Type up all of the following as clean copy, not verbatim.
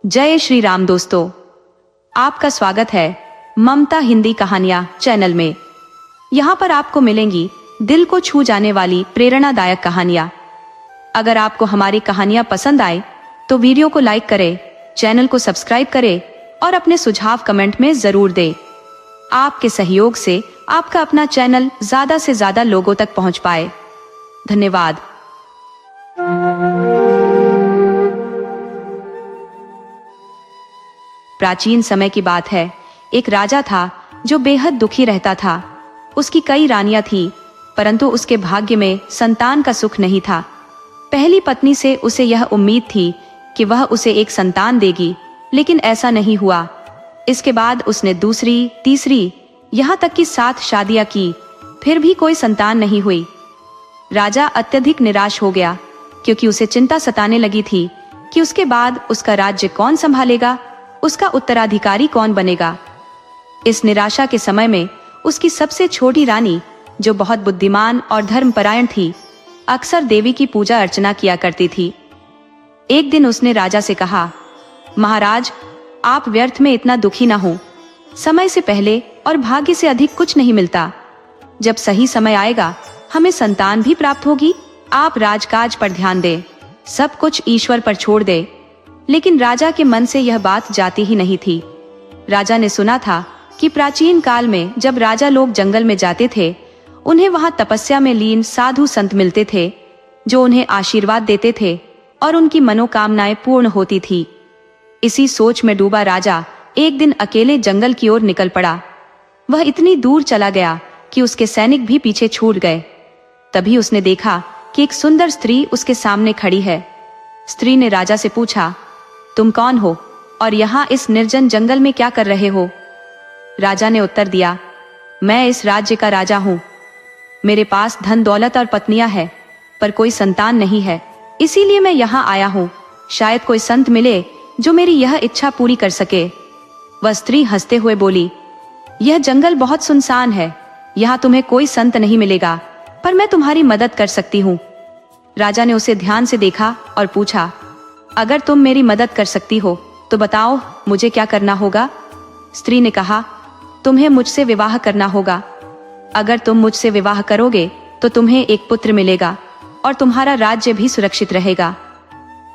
जय श्री राम दोस्तों, आपका स्वागत है ममता हिंदी कहानियां चैनल में। यहाँ पर आपको मिलेंगी दिल को छू जाने वाली प्रेरणादायक कहानियां। अगर आपको हमारी कहानियां पसंद आए तो वीडियो को लाइक करें, चैनल को सब्सक्राइब करें और अपने सुझाव कमेंट में जरूर दें। आपके सहयोग से आपका अपना चैनल ज्यादा से ज्यादा लोगों तक पहुंच पाए। धन्यवाद। प्राचीन समय की बात है। एक राजा था जो बेहद दुखी रहता था। उसकी कई रानियां थीं, परंतु उसके भाग्य में संतान का सुख नहीं था। पहली पत्नी से उसे यह उम्मीद थी कि वह उसे एक संतान देगी, लेकिन ऐसा नहीं हुआ। इसके बाद उसने दूसरी, तीसरी, यहाँ तक कि 7 शादियां की, फिर भी कोई संतान नहीं हुई। राजा अत्यधिक निराश हो गया, क्योंकि उसे चिंता सताने लगी थी कि उसके बाद उसका राज्य कौन संभालेगा, उसका उत्तराधिकारी कौन बनेगा। इस निराशा के समय में उसकी सबसे छोटी रानी, जो बहुत बुद्धिमान और धर्मपरायण थी, अक्सर देवी की पूजा अर्चना किया करती थी। एक दिन उसने राजा से कहा, महाराज, आप व्यर्थ में इतना दुखी ना हो। समय से पहले और भाग्य से अधिक कुछ नहीं मिलता। जब सही समय आएगा हमें संतान भी प्राप्त होगी। आप राजकाज पर ध्यान दें, सब कुछ ईश्वर पर छोड़ दे। लेकिन राजा के मन से यह बात जाती ही नहीं थी। राजा ने सुना था कि प्राचीन काल में जब राजा लोग जंगल में जाते थे, उन्हें वहां तपस्या में लीन साधु संत मिलते थे, जो उन्हें आशीर्वाद देते थे और उनकी मनोकामनाएं पूर्ण होती थी। इसी सोच में डूबा राजा एक दिन अकेले जंगल की ओर निकल पड़ा। वह इतनी दूर चला गया कि उसके सैनिक भी पीछे छूट गए। तभी उसने देखा कि एक सुंदर स्त्री उसके सामने खड़ी है। स्त्री ने राजा से पूछा, तुम कौन हो और यहाँ इस निर्जन जंगल में क्या कर रहे हो? राजा ने उत्तर दिया, मैं इस राज्य का राजा हूँ। मेरे पास धन दौलत और पत्नियां हैं, पर कोई संतान नहीं है, इसीलिए मैं यहाँ आया हूँ। शायद कोई संत मिले जो मेरी यह इच्छा पूरी कर सके। वह स्त्री हंसते हुए बोली, यह जंगल बहुत सुनसान है, यहाँ तुम्हें कोई संत नहीं मिलेगा, पर मैं तुम्हारी मदद कर सकती हूँ। राजा ने उसे ध्यान से देखा और पूछा, अगर तुम मेरी मदद कर सकती हो तो बताओ मुझे क्या करना होगा? स्त्री ने कहा, तुम्हें मुझसे विवाह करना होगा। अगर तुम मुझसे विवाह करोगे तो तुम्हें एक पुत्र मिलेगा और तुम्हारा राज्य भी सुरक्षित रहेगा।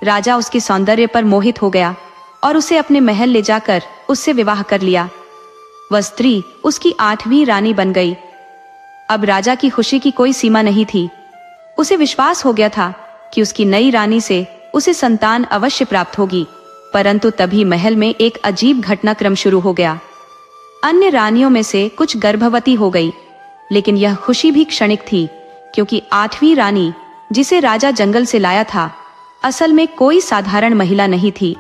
राजा उसके सौंदर्य पर मोहित हो गया और उसे अपने महल ले जाकर उससे विवाह कर लिया। वह स्त्री उसकी 8वीं रानी बन गई। अब राजा की खुशी की कोई सीमा नहीं थी। उसे विश्वास हो गया था कि उसकी नई रानी से उसे संतान अवश्य प्राप्त होगी। परंतु तभी महल में एक अजीब घटनाक्रम शुरू हो गया। अन्य रानियों में से कुछ गर्भवती हो गई, लेकिन यह खुशी भी क्षणिक थी, क्योंकि 8वीं रानी, जिसे राजा जंगल से लाया था, असल में कोई साधारण महिला नहीं थी।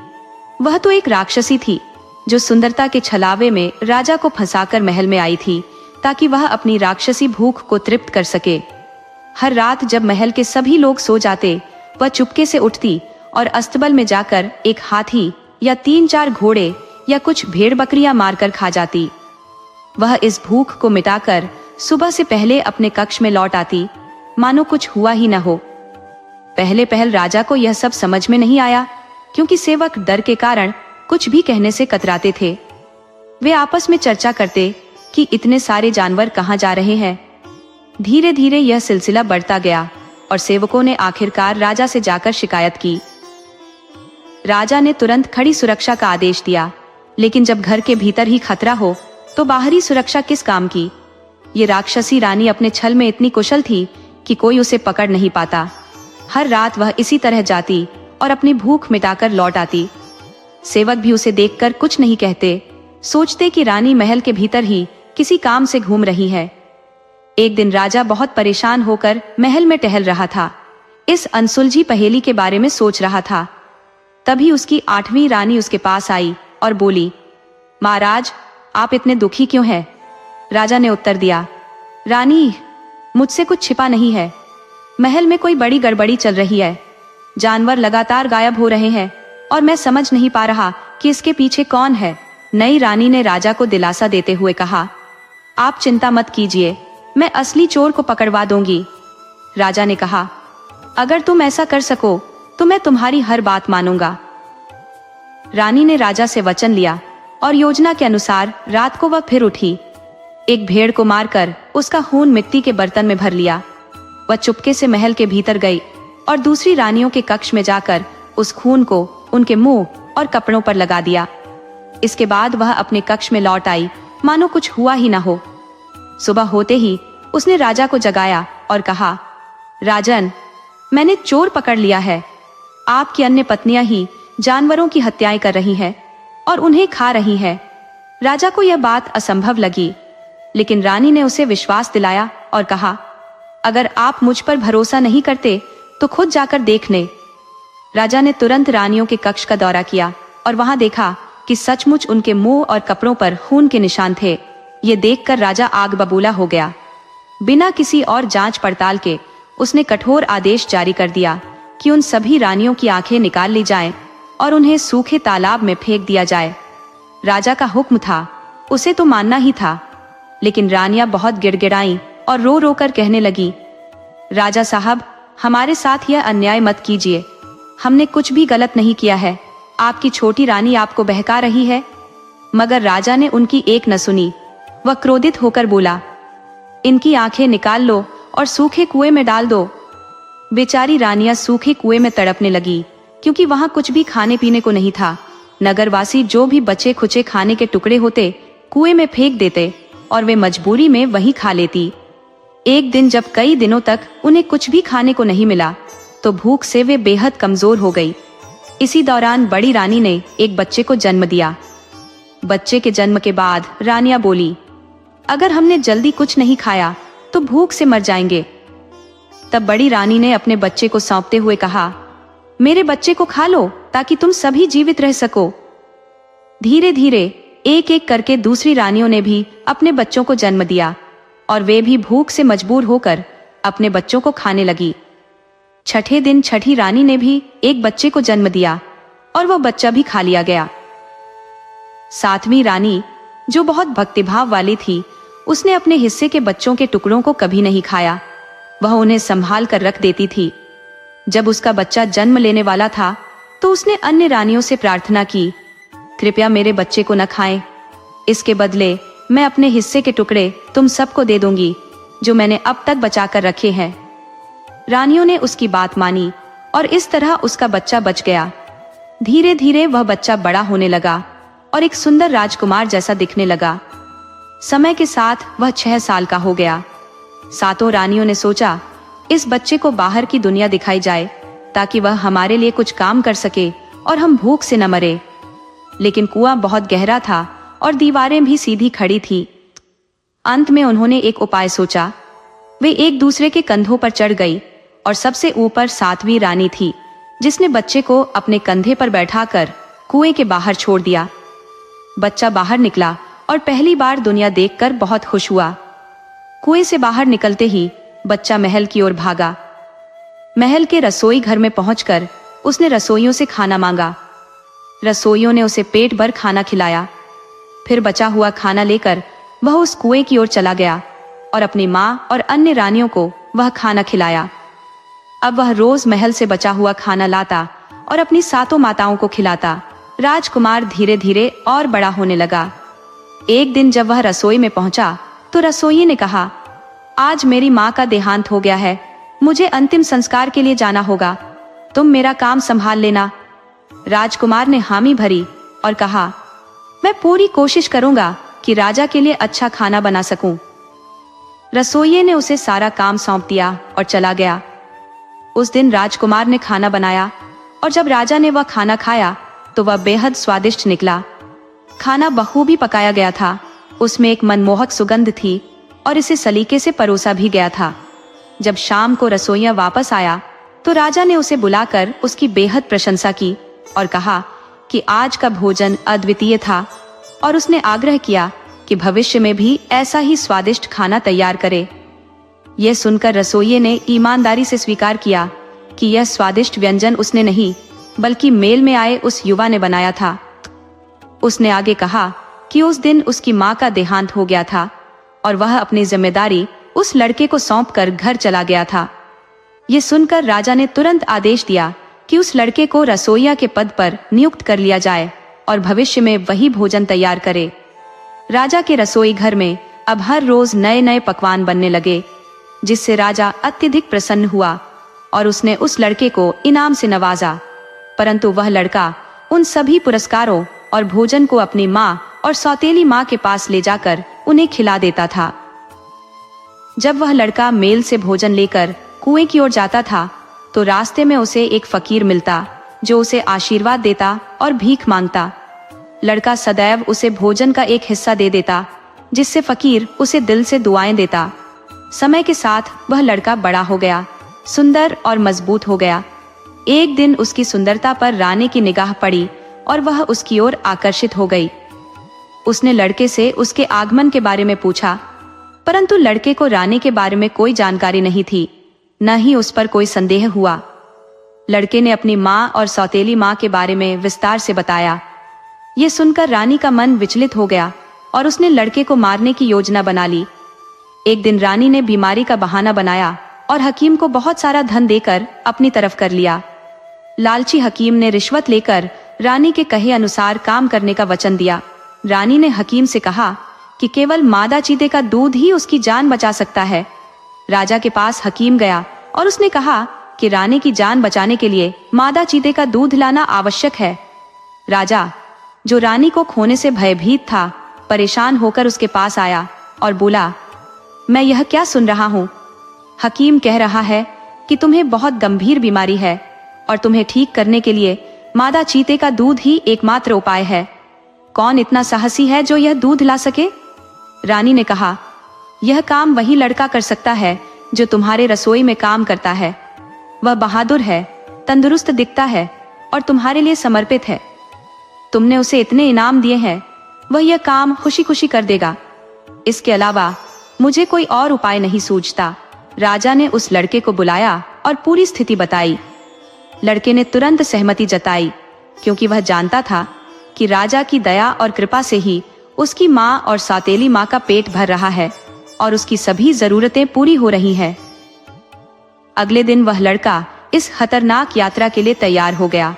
वह तो एक राक्षसी थी, जो सुंदरता के छलावे में राजा को फंसाकर महल में आई थी, ताकि वह अपनी राक्षसी भूख को तृप्त कर सके। हर रात जब महल के सभी लोग सो जाते, वह चुपके से उठती और अस्तबल में जाकर एक हाथी या 3-4 घोड़े या कुछ भेड़ बकरियां मारकर खा जाती। वह इस भूख को मिटाकर सुबह से पहले अपने कक्ष में लौट आती, मानो कुछ हुआ ही न हो। पहले पहल राजा को यह सब समझ में नहीं आया, क्योंकि सेवक डर के कारण कुछ भी कहने से कतराते थे। वे आपस में चर्चा करते कि इतने सारे जानवर कहाँ जा रहे हैं। धीरे धीरे यह सिलसिला बढ़ता गया और सेवकों ने आखिरकार राजा से जाकर शिकायत की। राजा ने तुरंत खड़ी सुरक्षा का आदेश दिया, लेकिन जब घर के भीतर ही खतरा हो तो बाहरी सुरक्षा किस काम की? ये राक्षसी रानी अपने छल में इतनी कुशल थी कि कोई उसे पकड़ नहीं पाता। हर रात वह इसी तरह जाती और अपनी भूख मिटाकर लौट आती। सेवक भी उसे देखकर कुछ नहीं कहते, सोचते कि रानी महल के भीतर ही किसी काम से घूम रही है। एक दिन राजा बहुत परेशान होकर महल में टहल रहा था। इस अनसुलझी पहेली के बारे में सोच रहा था। तभी उसकी 8वीं रानी उसके पास आई और बोली, महाराज, आप इतने दुखी क्यों हैं? राजा ने उत्तर दिया, रानी, मुझसे कुछ छिपा नहीं है। महल में कोई बड़ी गड़बड़ी चल रही है। जानवर लगातार गायब हो रहे हैं और मैं समझ नहीं पा रहा कि इसके पीछे कौन है। नई रानी ने राजा को दिलासा देते हुए कहा, आप चिंता मत कीजिए, मैं असली चोर को पकड़वा दूंगी। राजा ने कहा, अगर तुम ऐसा कर सको तो मैं तुम्हारी हर बात मानूंगा। रानी ने राजा से वचन लिया और योजना के अनुसार रात को वह फिर उठी। एक भेड़ को मारकर उसका खून मिट्टी के बर्तन में भर लिया। वह चुपके से महल के भीतर गई और दूसरी रानियों के कक्ष में जाकर उस खून को उनके मुंह और कपड़ों पर लगा दिया। इसके बाद वह अपने कक्ष में लौट आई, मानो कुछ हुआ ही ना हो। सुबह होते ही उसने राजा को जगाया और कहा, राजन, मैंने चोर पकड़ लिया है। आपकी अन्य पत्नियां ही जानवरों की हत्याएं कर रही हैं और उन्हें खा रही हैं। राजा को यह बात असंभव लगी, लेकिन रानी ने उसे विश्वास दिलाया और कहा, अगर आप मुझ पर भरोसा नहीं करते तो खुद जाकर देख ले। राजा ने तुरंत रानियों के कक्ष का दौरा किया और वहां देखा कि सचमुच उनके मुंह और कपड़ों पर खून के निशान थे। ये देखकर राजा आग बबूला हो गया। बिना किसी और जांच पड़ताल के उसने कठोर आदेश जारी कर दिया कि उन सभी रानियों की आंखें निकाल ली जाएं और उन्हें सूखे तालाब में फेंक दिया जाए। राजा का हुक्म था, उसे तो मानना ही था, लेकिन रानियां बहुत गिड़गिड़ाईं और रो रो कर कहने लगी, राजा साहब, हमारे साथ यह अन्याय मत कीजिए। हमने कुछ भी गलत नहीं किया है। आपकी छोटी रानी आपको बहका रही है। मगर राजा ने उनकी एक न सुनी। वह क्रोधित होकर बोला, इनकी आंखें निकाल लो और सूखे कुएं में डाल दो। बेचारी रानियां सूखे कुएं में तड़पने लगी, क्योंकि वहां कुछ भी खाने पीने को नहीं था। नगरवासी जो भी बचे खुचे खाने के टुकड़े होते कुएं में फेंक देते और वे मजबूरी में वही खा लेती। एक दिन जब कई दिनों तक उन्हें कुछ भी खाने को नहीं मिला तो भूख से वे बेहद कमजोर हो गई। इसी दौरान बड़ी रानी ने एक बच्चे को जन्म दिया। बच्चे के जन्म के बाद रानियां बोली, अगर हमने जल्दी कुछ नहीं खाया तो भूख से मर जाएंगे। तब बड़ी रानी ने अपने बच्चे को सौंपते हुए कहा, मेरे बच्चे को खा लो ताकि तुम सभी जीवित रह सको। धीरे धीरे एक एक करके दूसरी रानियों ने भी अपने बच्चों को जन्म दिया और वे भी भूख से मजबूर होकर अपने बच्चों को खाने लगी। छठे दिन छठी रानी ने भी एक बच्चे को जन्म दिया और वह बच्चा भी खा लिया गया। सातवीं रानी, जो बहुत भक्तिभाव वाली थी, उसने अपने हिस्से के बच्चों के टुकड़ों को कभी नहीं खाया। वह उन्हें संभाल कर रख देती थी। जब उसका बच्चा जन्म लेने वाला था तो उसने अन्य रानियों से प्रार्थना की, कृपया मेरे बच्चे को न खाएं। इसके बदले मैं अपने हिस्से के टुकड़े तुम सबको दे दूंगी जो मैंने अब तक बचा कर रखे हैं। रानियों ने उसकी बात मानी और इस तरह उसका बच्चा बच गया। धीरे धीरे वह बच्चा बड़ा होने लगा और एक सुंदर राजकुमार जैसा दिखने लगा। समय के साथ वह 6 साल का हो गया। सातों रानियों ने सोचा, इस बच्चे को बाहर की दुनिया दिखाई जाए ताकि वह हमारे लिए कुछ काम कर सके और हम भूख से न मरे। लेकिन कुआं बहुत गहरा था और दीवारें भी सीधी खड़ी थी। अंत में उन्होंने एक उपाय सोचा। वे एक दूसरे के कंधों पर चढ़ गई और सबसे ऊपर सातवीं रानी थी, जिसने बच्चे को अपने कंधे पर बैठाकर कुएं के बाहर छोड़ दिया। बच्चा बाहर निकला और पहली बार दुनिया देखकर बहुत खुश हुआ। कुएं से बाहर निकलते ही बच्चा महल की ओर भागा। महल के रसोई घर में पहुंचकर उसने रसोइयों से खाना मांगा। रसोइयों ने उसे पेट भर खाना खिलाया। फिर बचा हुआ खाना लेकर वह उस कुएं की ओर चला गया और अपनी माँ और अन्य रानियों को वह खाना खिलाया। अब वह रोज महल से बचा हुआ खाना लाता और अपनी सातों माताओं को खिलाता। राजकुमार धीरे धीरे और बड़ा होने लगा। एक दिन जब वह रसोई में पहुंचा तो रसोई ने कहा, आज मेरी माँ का देहांत हो गया है, मुझे अंतिम संस्कार के लिए जाना होगा, तुम मेरा काम संभाल लेना। राजकुमार ने हामी भरी और कहा, मैं पूरी कोशिश करूंगा कि राजा के लिए अच्छा खाना बना सकूं। रसोइये ने उसे सारा काम सौंप दिया और चला गया। उस दिन राजकुमार ने खाना बनाया और जब राजा ने वह खाना खाया तो वह बेहद स्वादिष्ट निकला। खाना बखूबी पकाया गया था। उसमें एक मनमोहक सुगंध थी और इसे सलीके से परोसा भी गया था। जब शाम को रसोइया वापस आया तो राजा ने उसे बुलाकर उसकी बेहद प्रशंसा की और कहा कि आज का भोजन अद्वितीय था, और उसने आग्रह किया कि भविष्य में भी ऐसा ही स्वादिष्ट खाना तैयार करे। यह सुनकर रसोइये ने ईमानदारी से स्वीकार किया कि यह स्वादिष्ट व्यंजन उसने नहीं बल्कि मेल में आए उस युवा ने बनाया था। उसने आगे कहा कि उस दिन उसकी माँ का देहांत हो गया था और वह अपनी जिम्मेदारी उस लड़के को सौंपकर घर चला गया था। ये सुनकर राजा ने तुरंत आदेश दिया कि उस लड़के को रसोइया के पद पर नियुक्त कर लिया जाए और भविष्य में वही भोजन तैयार करे। राजा के रसोई घर में अब हर रोज नए नए पकवान बनने लगे, जिससे राजा अत्यधिक प्रसन्न हुआ और उसने उस लड़के को इनाम से नवाजा। परंतु वह लड़का उन सभी पुरस्कारों और भोजन को अपनी माँ और सौतेली माँ के पास ले जाकर उन्हें खिला देता था। जब वह लड़का मेल से भोजन लेकर कुएं की ओर जाता था तो रास्ते में उसे एक फकीर मिलता जो उसे आशीर्वाद देता और भीख मांगता। लड़का सदैव उसे भोजन का एक हिस्सा दे देता, जिससे फकीर उसे दिल से दुआएं देता। समय के साथ वह लड़का बड़ा हो गया, सुंदर और मजबूत हो गया। एक दिन उसकी सुंदरता पर रानी की निगाह पड़ी और वह उसकी ओर आकर्षित हो गई। उसने लड़के से उसके आगमन के बारे में पूछा, परंतु लड़के को रानी के बारे में कोई जानकारी नहीं थी, न ही उस पर कोई संदेह हुआ। लड़के ने अपनी माँ और सौतेली माँ के बारे में विस्तार से बताया। ये सुनकर रानी का मन विचलित हो गया और उसने लड़के को मारने की योजना बना ली। एक दिन रानी ने बीमारी का बहाना बनाया और हकीम को बहुत सारा धन देकर अपनी तरफ कर लिया। लालची हकीम ने रिश्वत लेकर रानी के कहे अनुसार काम करने का वचन दिया। रानी ने हकीम से कहा कि केवल मादा चीते का दूध ही उसकी जान बचा सकता है। राजा के पास हकीम गया और उसने कहा कि रानी की जान बचाने के लिए मादा चीते का दूध लाना आवश्यक है। राजा, जो रानी को खोने से भयभीत था, परेशान होकर उसके पास आया और बोला, मैं यह क्या सुन रहा हूँ? हकीम कह रहा है कि तुम्हें बहुत गंभीर बीमारी है और तुम्हें ठीक करने के लिए मादा चीते का दूध ही एकमात्र उपाय है। कौन इतना साहसी है जो यह दूध ला सके? रानी ने कहा, यह काम वही लड़का कर सकता है जो तुम्हारे रसोई में काम करता है। वह बहादुर है, तंदुरुस्त दिखता है और तुम्हारे लिए समर्पित है। तुमने उसे इतने इनाम दिए हैं, वह यह काम खुशी खुशी कर देगा। इसके अलावा मुझे कोई और उपाय नहीं सूझता। राजा ने उस लड़के को बुलाया और पूरी स्थिति बताई। लड़के ने तुरंत सहमति जताई, क्योंकि वह जानता था कि राजा की दया और कृपा से ही उसकी माँ और सौतेली माँ का पेट भर रहा है और उसकी सभी जरूरतें पूरी हो रही हैं। अगले दिन वह लड़का इस खतरनाक यात्रा के लिए तैयार हो गया।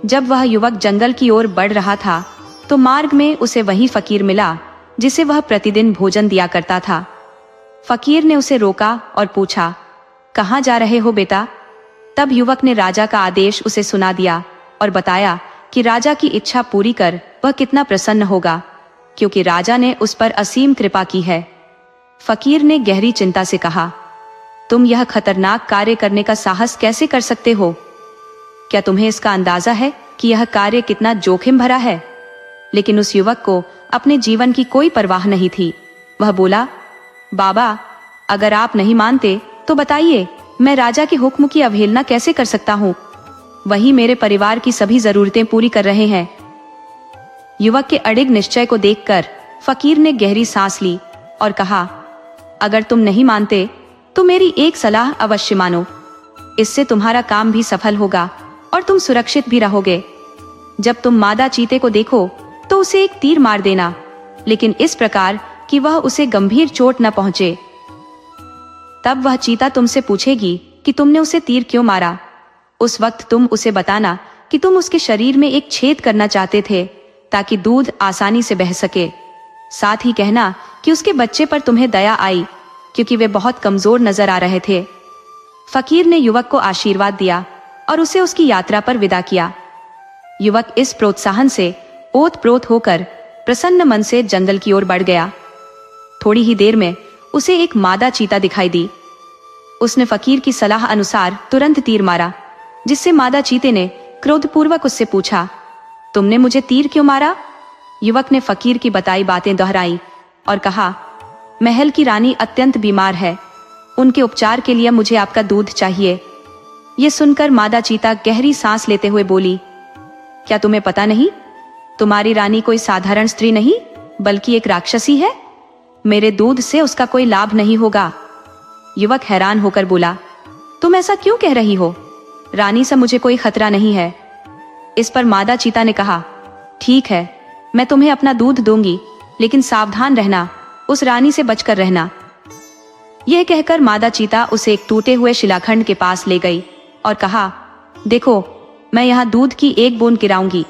जब वह युवक जंगल की ओर बढ़ रहा था तो मार्ग में उसे वही फकीर मिला जिसे वह प्रतिदिन भोजन दिया करता था। फकीर ने उसे रोका और पूछा, कहाँ जा रहे हो बेटा? तब युवक ने राजा का आदेश उसे सुना दिया और बताया कि राजा की इच्छा पूरी कर वह कितना प्रसन्न होगा, क्योंकि राजा ने उस पर असीम कृपा की है। फकीर ने गहरी चिंता से कहा, तुम यह खतरनाक कार्य करने का साहस कैसे कर सकते हो? क्या तुम्हें इसका अंदाजा है कि यह कार्य कितना जोखिम भरा है? लेकिन उस युवक को अपने जीवन की कोई परवाह नहीं थी। वह बोला, बाबा, अगर आप नहीं मानते तो बताइए, मैं राजा के हुक्म की अवहेलना कैसे कर सकता हूँ? वही मेरे परिवार की सभी जरूरतें पूरी कर रहे हैं। युवक के अडिग निश्चय को देखकर फकीर ने गहरी सांस ली और कहा, अगर तुम नहीं मानते तो मेरी एक सलाह अवश्य मानो। इससे तुम्हारा काम भी सफल होगा और तुम सुरक्षित भी रहोगे। जब तुम मादा चीते को देखो तो उसे एक तीर मार देना, लेकिन इस प्रकार कि वह उसे गंभीर चोट न पहुंचे। तब वह चीता तुमसे पूछेगी कि तुमने उसे तीर क्यों मारा। उस वक्त तुम उसे बताना कि तुम उसके शरीर में एक छेद करना चाहते थे ताकि दूध आसानी से बह सके। साथ ही कहना कि उसके बच्चे पर तुम्हें दया आई, क्योंकि वे बहुत कमजोर नजर आ रहे थे। फकीर ने युवक को आशीर्वाद दिया और उसे उसकी यात्रा पर विदा किया। युवक इस प्रोत्साहन से ओत-प्रोत होकर प्रसन्न मन से जंगल की ओर बढ़ गया। थोड़ी ही देर में उसे एक मादा चीता दिखाई दी। उसने फकीर की सलाह अनुसार तुरंत तीर मारा, जिससे मादा चीते ने क्रोधपूर्वक उससे पूछा, तुमने मुझे तीर क्यों मारा? युवक ने फकीर की बताई बातें दोहराई और कहा, महल की रानी अत्यंत बीमार है, उनके उपचार के लिए मुझे आपका दूध चाहिए। ये सुनकर मादा चीता गहरी सांस लेते हुए बोली, क्या तुम्हें पता नहीं, तुम्हारी रानी कोई साधारण स्त्री नहीं बल्कि एक राक्षसी है। मेरे दूध से उसका कोई लाभ नहीं होगा। युवक हैरान होकर बोला, तुम ऐसा क्यों कह रही हो? रानी से मुझे कोई खतरा नहीं है। इस पर मादा चीता ने कहा, ठीक है, मैं तुम्हें अपना दूध दूंगी, लेकिन सावधान रहना, उस रानी से बचकर रहना। यह कहकर मादा चीता उसे एक टूटे हुए शिलाखंड के पास ले गई और कहा, देखो, मैं यहाँ दूध की एक बूंद गिराऊंगी।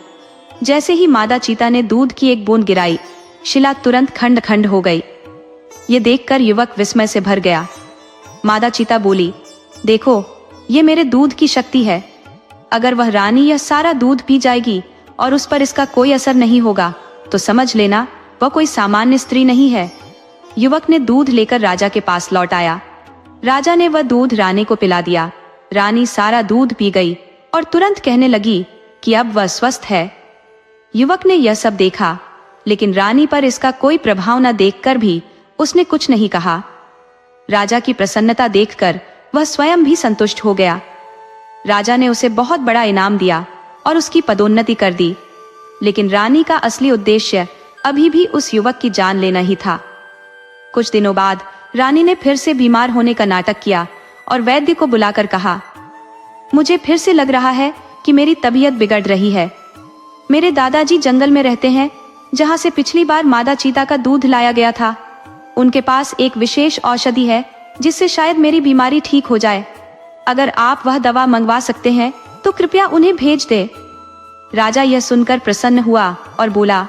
जैसे ही मादा चीता ने दूध की एक बूंद गिराई, शिला तुरंत खंड खंड हो गई। ये देखकर युवक विस्मय से भर गया। मादा चीता बोली, देखो, ये मेरे दूध की शक्ति है। अगर वह रानी यह सारा दूध पी जाएगी और उस पर इसका कोई असर नहीं होगा तो समझ लेना वह कोई सामान्य स्त्री नहीं है। युवक ने दूध लेकर राजा के पास लौट आया। राजा ने वह दूध रानी को पिला दिया। रानी सारा दूध पी गई और तुरंत कहने लगी कि अब वह स्वस्थ है। युवक ने यह सब देखा, लेकिन रानी पर इसका कोई प्रभाव न देखकर भी उसने कुछ नहीं कहा। राजा की प्रसन्नता देखकर वह स्वयं भी संतुष्ट हो गया। राजा ने उसे बहुत बड़ा इनाम दिया और उसकी पदोन्नति कर दी। लेकिन रानी का असली उद्देश्य अभी भी उस युवक की जान लेना ही था। कुछ दिनों बाद रानी ने फिर से बीमार होने का नाटक किया और वैद्य को बुलाकर कहा, मुझे फिर से लग रहा है कि मेरी तबीयत बिगड़ रही है। मेरे दादाजी जंगल में रहते हैं, जहां से पिछली बार मादा चीता का दूध लाया गया था। उनके पास एक विशेष औषधि है जिससे शायद मेरी बीमारी ठीक हो जाए। अगर आप वह दवा मंगवा सकते हैं तो कृपया उन्हें भेज दे। राजा यह सुनकर प्रसन्न हुआ और बोला,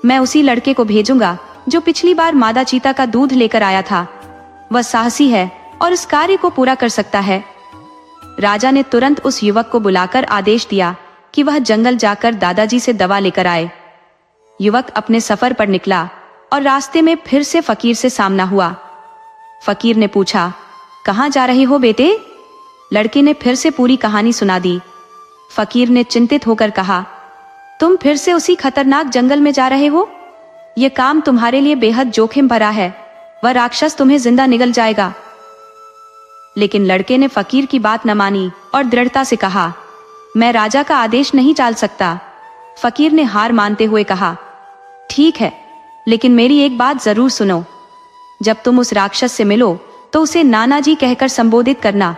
मैं उसी लड़के को भेजूंगा जो पिछली बार मादा चीता का दूध लेकर आया था। वह साहसी है और इस कार्य को पूरा कर सकता है। राजा ने तुरंत उस युवक को बुलाकर आदेश दिया कि वह जंगल जाकर दादाजी से दवा लेकर आए। युवक अपने सफर पर निकला और रास्ते में फिर से फकीर से सामना हुआ। फकीर ने पूछा, कहाँ जा रहे हो बेटे? लड़के ने फिर से पूरी कहानी सुना दी। फकीर ने चिंतित होकर कहा, तुम फिर से उसी खतरनाक जंगल में जा रहे हो? यह काम तुम्हारे लिए बेहद जोखिम भरा है। वह राक्षस तुम्हें जिंदा निगल जाएगा। लेकिन लड़के ने फकीर की बात न मानी और दृढ़ता से कहा, मैं राजा का आदेश नहीं टाल सकता। फकीर ने हार मानते हुए कहा, ठीक है, लेकिन मेरी एक बात जरूर सुनो। जब तुम उस राक्षस से मिलो तो उसे नाना जी कहकर संबोधित करना।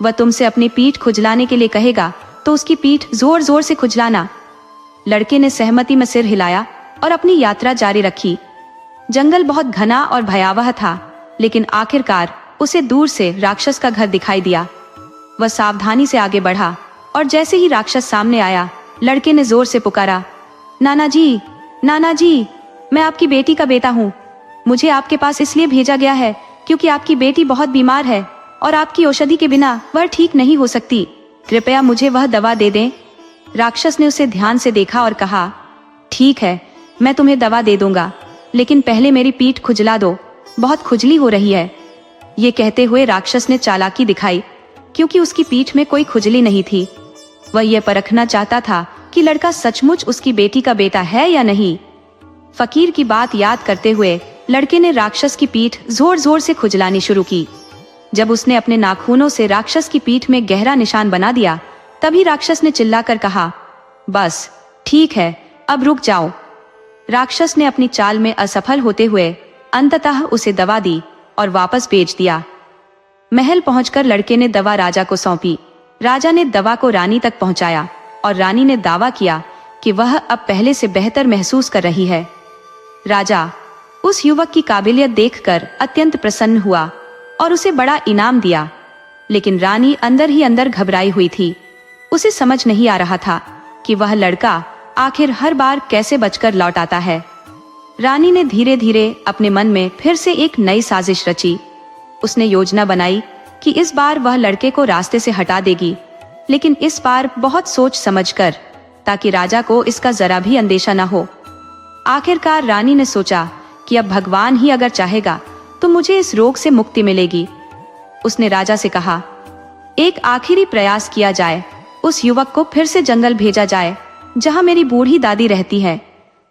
वह तुमसे अपनी पीठ खुजलाने के लिए कहेगा तो उसकी पीठ जोर जोर से खुजलाना। लड़के ने सहमति में सिर हिलाया और अपनी यात्रा जारी रखी। जंगल बहुत घना और भयावह था, लेकिन आखिरकार उसे दूर से राक्षस का घर दिखाई दिया। वह सावधानी से आगे बढ़ा और जैसे ही राक्षस सामने आया, लड़के ने जोर से पुकारा, नाना जी, नाना जी, मैं आपकी बेटी का बेटा हूँ। मुझे आपके पास इसलिए भेजा गया है क्योंकि आपकी बेटी बहुत बीमार है और आपकी औषधि के बिना वह ठीक नहीं हो सकती। कृपया मुझे वह दवा दे दें। राक्षस ने उसे ध्यान से देखा और कहा, ठीक है, मैं तुम्हें दवा दे दूंगा, लेकिन पहले मेरी पीठ खुजला दो, बहुत खुजली हो रही है। ये कहते हुए राक्षस ने चालाकी दिखाई, क्योंकि उसकी पीठ में कोई खुजली नहीं थी। वह यह परखना चाहता था कि लड़का सचमुच उसकी बेटी का बेटा है या नहीं। फकीर की बात याद करते हुए लड़के ने राक्षस की पीठ जोर जोर से खुजलानी शुरू की। जब उसने अपने नाखूनों से राक्षस की पीठ में गहरा निशान बना दिया, तभी राक्षस ने चिल्लाकर कहा, बस ठीक है, अब रुक जाओ। राक्षस ने अपनी चाल में असफल होते हुए अंततः उसे दवा दी और वापस भेज दिया। महल पहुंचकर लड़के ने दवा राजा को सौंपी। राजा ने दवा को रानी तक पहुंचाया और रानी ने दावा किया कि वह अब पहले से बेहतर महसूस कर रही है। राजा उस युवक की काबिलियत देखकर अत्यंत प्रसन्न हुआ और उसे बड़ा इनाम दिया, लेकिन रानी अंदर ही अंदर घबराई हुई थी। उसे समझ नहीं आ रहा था कि वह लड़का आखिर हर बार कैसे बचकर लौट आता है। रानी ने धीरे धीरे अपने मन में फिर से एक नई साजिश रची। उसने योजना बनाई कि इस बार वह लड़के को रास्ते से हटा देगी, लेकिन इस बार बहुत सोच समझकर, ताकि राजा को इसका जरा भी अंदेशा न हो। आखिरकार रानी ने सोचा कि अब भगवान ही अगर चाहेगा तो मुझे इस रोग से मुक्ति मिलेगी। उसने राजा से कहा, एक आखिरी प्रयास किया जाए, उस युवक को फिर से जंगल भेजा जाए जहां मेरी बूढ़ी दादी रहती है।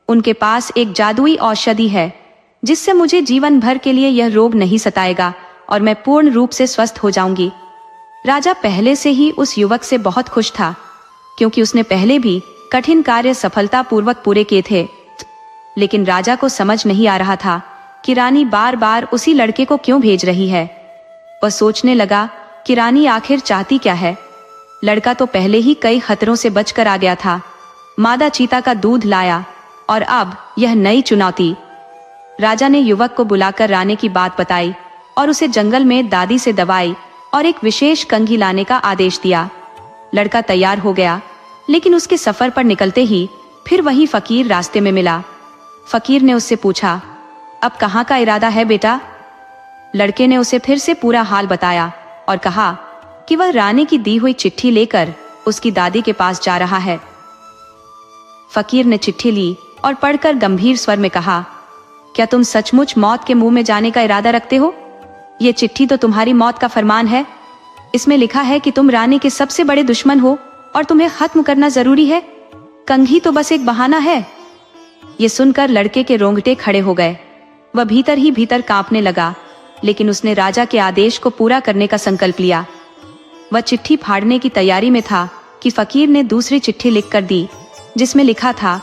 उनके पास एक जादुई औषधि है जिससे मुझे जीवन भर के लिए यह रोग नहीं सताएगा और मैं पूर्ण रूप से स्वस्थ हो जाऊंगी। राजा पहले से ही उस युवक से बहुत खुश था, क्योंकि उसने पहले भी कठिन कार्य सफलतापूर्वक पूरे किए थे। लेकिन राजा को समझ नहीं आ रहा था कि रानी बार बार उसी लड़के को क्यों भेज रही है। वह सोचने लगा कि रानी आखिर चाहती क्या है। लड़का तो पहले ही कई खतरों से बचकर आ गया था, मादा चीता का दूध लाया और अब यह नई चुनौती। राजा ने युवक को बुलाकर रानी की बात बताई और उसे जंगल में दादी से दवाई और एक विशेष कंघी लाने का आदेश दिया। लड़का तैयार हो गया, लेकिन उसके सफर पर निकलते ही फिर वही फकीर रास्ते में मिला। फकीर ने उससे पूछा, अब कहाँ का इरादा है बेटा? लड़के ने उसे फिर से पूरा हाल बताया और कहा कि वह रानी की दी हुई चिट्ठी लेकर उसकी दादी के पास जा रहा है। फकीर ने चिट्ठी ली और पढ़कर गंभीर स्वर में कहा, क्या तुम सचमुच मौत के मुंह में जाने का इरादा रखते हो? ये चिट्ठी तो तुम्हारी मौत का फरमान है। इसमें लिखा है कि तुम रानी के सबसे बड़े दुश्मन हो और तुम्हें खत्म करना जरूरी है। कंघी तो बस एक बहाना है। ये सुनकर लड़के के रोंगटे खड़े हो गए। वह भीतर ही भीतर कांपने लगा, लेकिन उसने राजा के आदेश को पूरा करने का संकल्प लिया। वह चिट्ठी फाड़ने की तैयारी में था कि फकीर ने दूसरी चिट्ठी लिख कर दी, जिसमें लिखा था,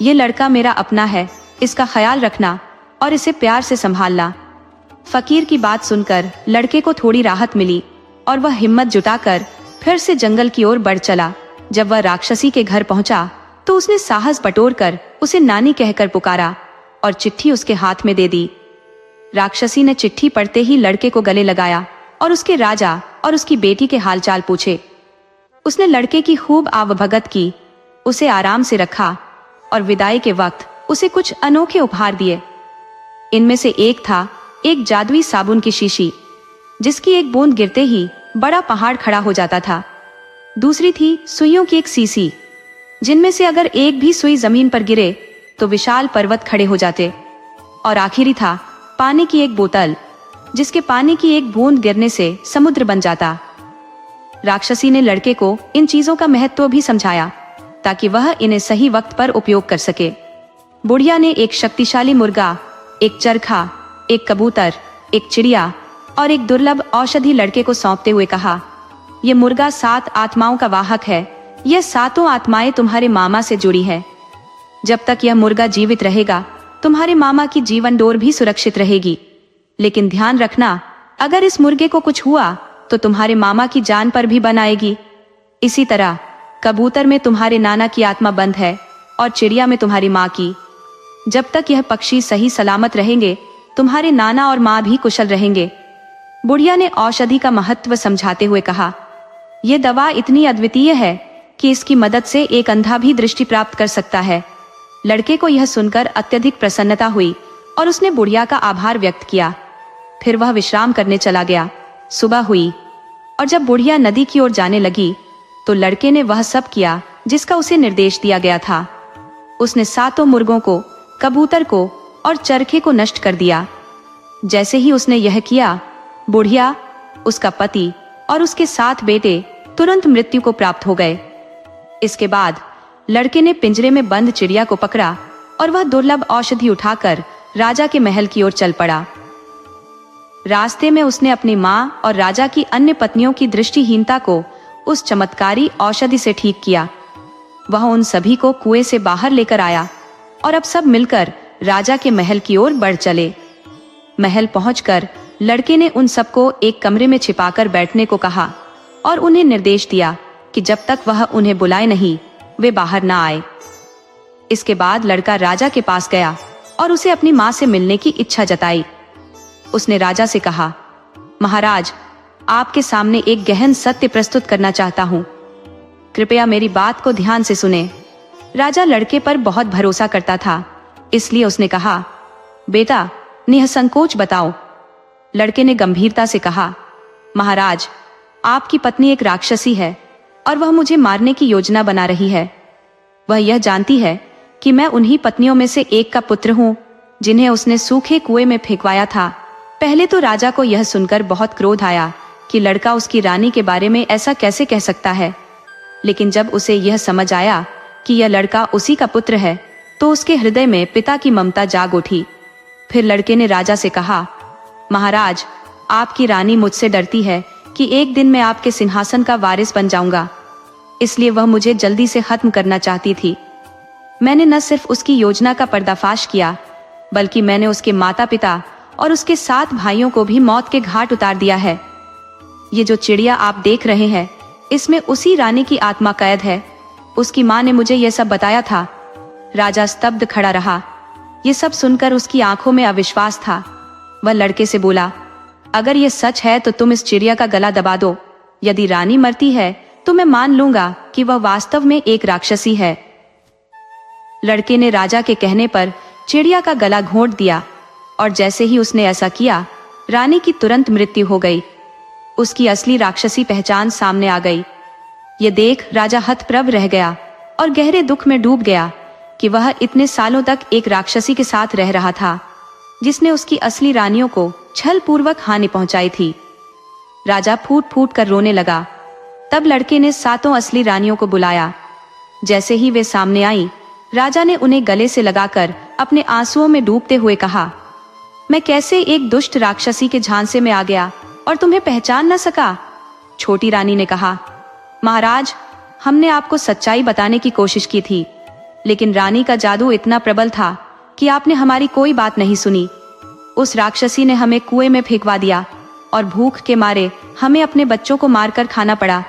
ये लड़का मेरा अपना है, इसका ख्याल रखना और इसे प्यार से संभालना। फकीर की बात सुनकर लड़के को थोड़ी राहत मिली और वह हिम्मत जुटाकर फिर से जंगल की ओर बढ़ चला। जब वह राक्षसी के घर पहुंचा तो उसने साहस बटोरकर उसे नानी कहकर पुकारा और चिट्ठी उसके हाथ में दे दी। राक्षसी ने चिट्ठी पढ़ते ही लड़के को गले लगाया और उसके राजा और उसकी बेटी के हालचाल पूछे। उसने लड़के की खूब आवभगत की, उसे आराम से रखा और विदाई के वक्त उसे कुछ अनोखे उपहार दिए। इनमें से एक था एक जादुई साबुन की शीशी, जिसकी एक बूंद गिरते ही बड़ा पहाड़ खड़ा हो जाता था। दूसरी थी सुइयों की एक सीसी, जिनमें से अगर एक भी सुई जमीन पर गिरे तो विशाल पर्वत खड़े हो जाते। और आखिरी था पानी की एक बोतल, जिसके पानी की एक बूंद गिरने से समुद्र बन जाता। राक्षसी ने लड़के को इन चीजों का महत्व भी समझाया ताकि वह इन्हें सही वक्त पर उपयोग कर सके। बुढ़िया ने एक शक्तिशाली मुर्गा, एक चरखा, एक कबूतर, एक चिड़िया और एक दुर्लभ औषधि लड़के को सौंपते हुए कहा, यह मुर्गा 7 आत्माओं का वाहक है। यह 7 आत्माएं तुम्हारे मामा से जुड़ी है। जब तक यह मुर्गा जीवित रहेगा तुम्हारे मामा की जीवन डोर भी सुरक्षित रहेगी। लेकिन ध्यान रखना, अगर इस मुर्गे को कुछ हुआ तो तुम्हारे मामा की जान पर भी बन आएगी। इसी तरह कबूतर में तुम्हारे नाना की आत्मा बंद है और चिड़िया में तुम्हारी माँ की। जब तक यह पक्षी सही सलामत रहेंगे तुम्हारे नाना और माँ भी कुशल रहेंगे। बुढ़िया ने औषधि का महत्व समझाते हुए कहा, यह दवा इतनी अद्वितीय है कि इसकी मदद से एक अंधा भी दृष्टि प्राप्त कर सकता है। लड़के को यह सुनकर अत्यधिक प्रसन्नता हुई और उसने बुढ़िया का आभार व्यक्त किया। फिर वह विश्राम करने चला गया। सुबह हुई और जब बुढ़िया नदी की ओर जाने लगी तो लड़के ने वह सब किया जिसका उसे निर्देश दिया गया था। उसने 7 मुर्गों को, कबूतर को और चरखे को नष्ट कर दिया। जैसे ही उसने यह किया, बुढ़िया, उसका पति और उसके 7 बेटे तुरंत मृत्यु को प्राप्त हो गए। इसके बाद लड़के ने पिंजरे में बंद चिड़िया को पकड़ा और वह दुर्लभ औषधि उठाकर राजा के महल की ओर चल पड़ा। रास्ते में उसने अपनी माँ और राजा की अन्य पत्नियों की दृष्टिहीनता को उस चमत्कारी औषधि से ठीक किया। वह उन सभी को कुएं से बाहर लेकर आया और अब सब मिलकर राजा के महल की ओर बढ़ चले। महल पहुंचकर लड़के ने उन सबको एक कमरे में छिपाकर बैठने को कहा और उन्हें निर्देश दिया कि जब तक वह उन्हें बुलाए नहीं वे बाहर ना आए। इसके बाद लड़का राजा के पास गया और उसे अपनी माँ से मिलने की इच्छा जताई। उसने राजा से कहा, महाराज, आपके सामने एक गहन सत्य प्रस्तुत करना चाहता हूँ, कृपया मेरी बात को ध्यान से सुने। राजा लड़के पर बहुत भरोसा करता था, इसलिए उसने कहा, बेटा निसंकोच बताओ। लड़के ने गंभीरता से कहा, महाराज, आपकी पत्नी एक राक्षसी है और वह मुझे मारने की योजना बना रही है। वह यह जानती है कि मैं उन्हीं पत्नियों में से एक का पुत्र हूँ जिन्हें उसने सूखे कुएं में फेंकवाया था। पहले तो राजा को यह सुनकर बहुत क्रोध आया कि लड़का उसकी रानी के बारे में ऐसा कैसे कह सकता है, लेकिन जब उसे यह समझ आया कि यह लड़का उसी का पुत्र है तो उसके हृदय में पिता की ममता जाग उठी। फिर लड़के ने राजा से कहा, महाराज, आपकी रानी मुझसे डरती है कि एक दिन मैं आपके सिंहासन का वारिस बन जाऊंगा, इसलिए वह मुझे जल्दी से खत्म करना चाहती थी। मैंने न सिर्फ उसकी योजना का पर्दाफाश किया, बल्कि मैंने उसके माता पिता और उसके 7 भाइयों को भी मौत के घाट उतार दिया है। ये जो चिड़िया आप देख रहे हैं, इसमें उसी रानी की आत्मा कैद है। उसकी माँ ने मुझे यह सब बताया था। राजा स्तब्ध खड़ा रहा। ये सब सुनकर उसकी आंखों में अविश्वास था। वह लड़के से बोला, अगर ये सच है तो तुम इस चिड़िया का गला दबा दो। यदि रानी मरती है तो मैं मान लूंगा कि वह वास्तव में एक राक्षसी है। लड़के ने राजा के कहने पर चिड़िया का गला घोंट दिया और जैसे ही उसने ऐसा किया, रानी की तुरंत मृत्यु हो गई। उसकी असली राक्षसी पहचान सामने आ गई। ये देख राजा हतप्रभ रह गया और गहरे दुख में डूब गया कि वह इतने सालों तक एक राक्षसी के साथ रह रहा था, जिसने उसकी असली रानियों को छल पूर्वक हानि पहुंचाई थी। राजा फूट फूट कर रोने लगा। तब लड़के ने 7 असली रानियों को बुलाया। जैसे ही वे सामने आई, राजा ने उन्हें गले से लगाकर अपने आंसुओं में डूबते हुए कहा, मैं कैसे एक दुष्ट राक्षसी के झांसे में आ गया और तुम्हें पहचान न सका। छोटी रानी ने कहा, महाराज, हमने आपको सच्चाई बताने की कोशिश की थी, लेकिन रानी का जादू इतना प्रबल था कि आपने हमारी कोई बात नहीं सुनी। उस राक्षसी ने हमें कुएं में फेंकवा दिया और भूख के मारे हमें अपने बच्चों को मारकर खाना पड़ा,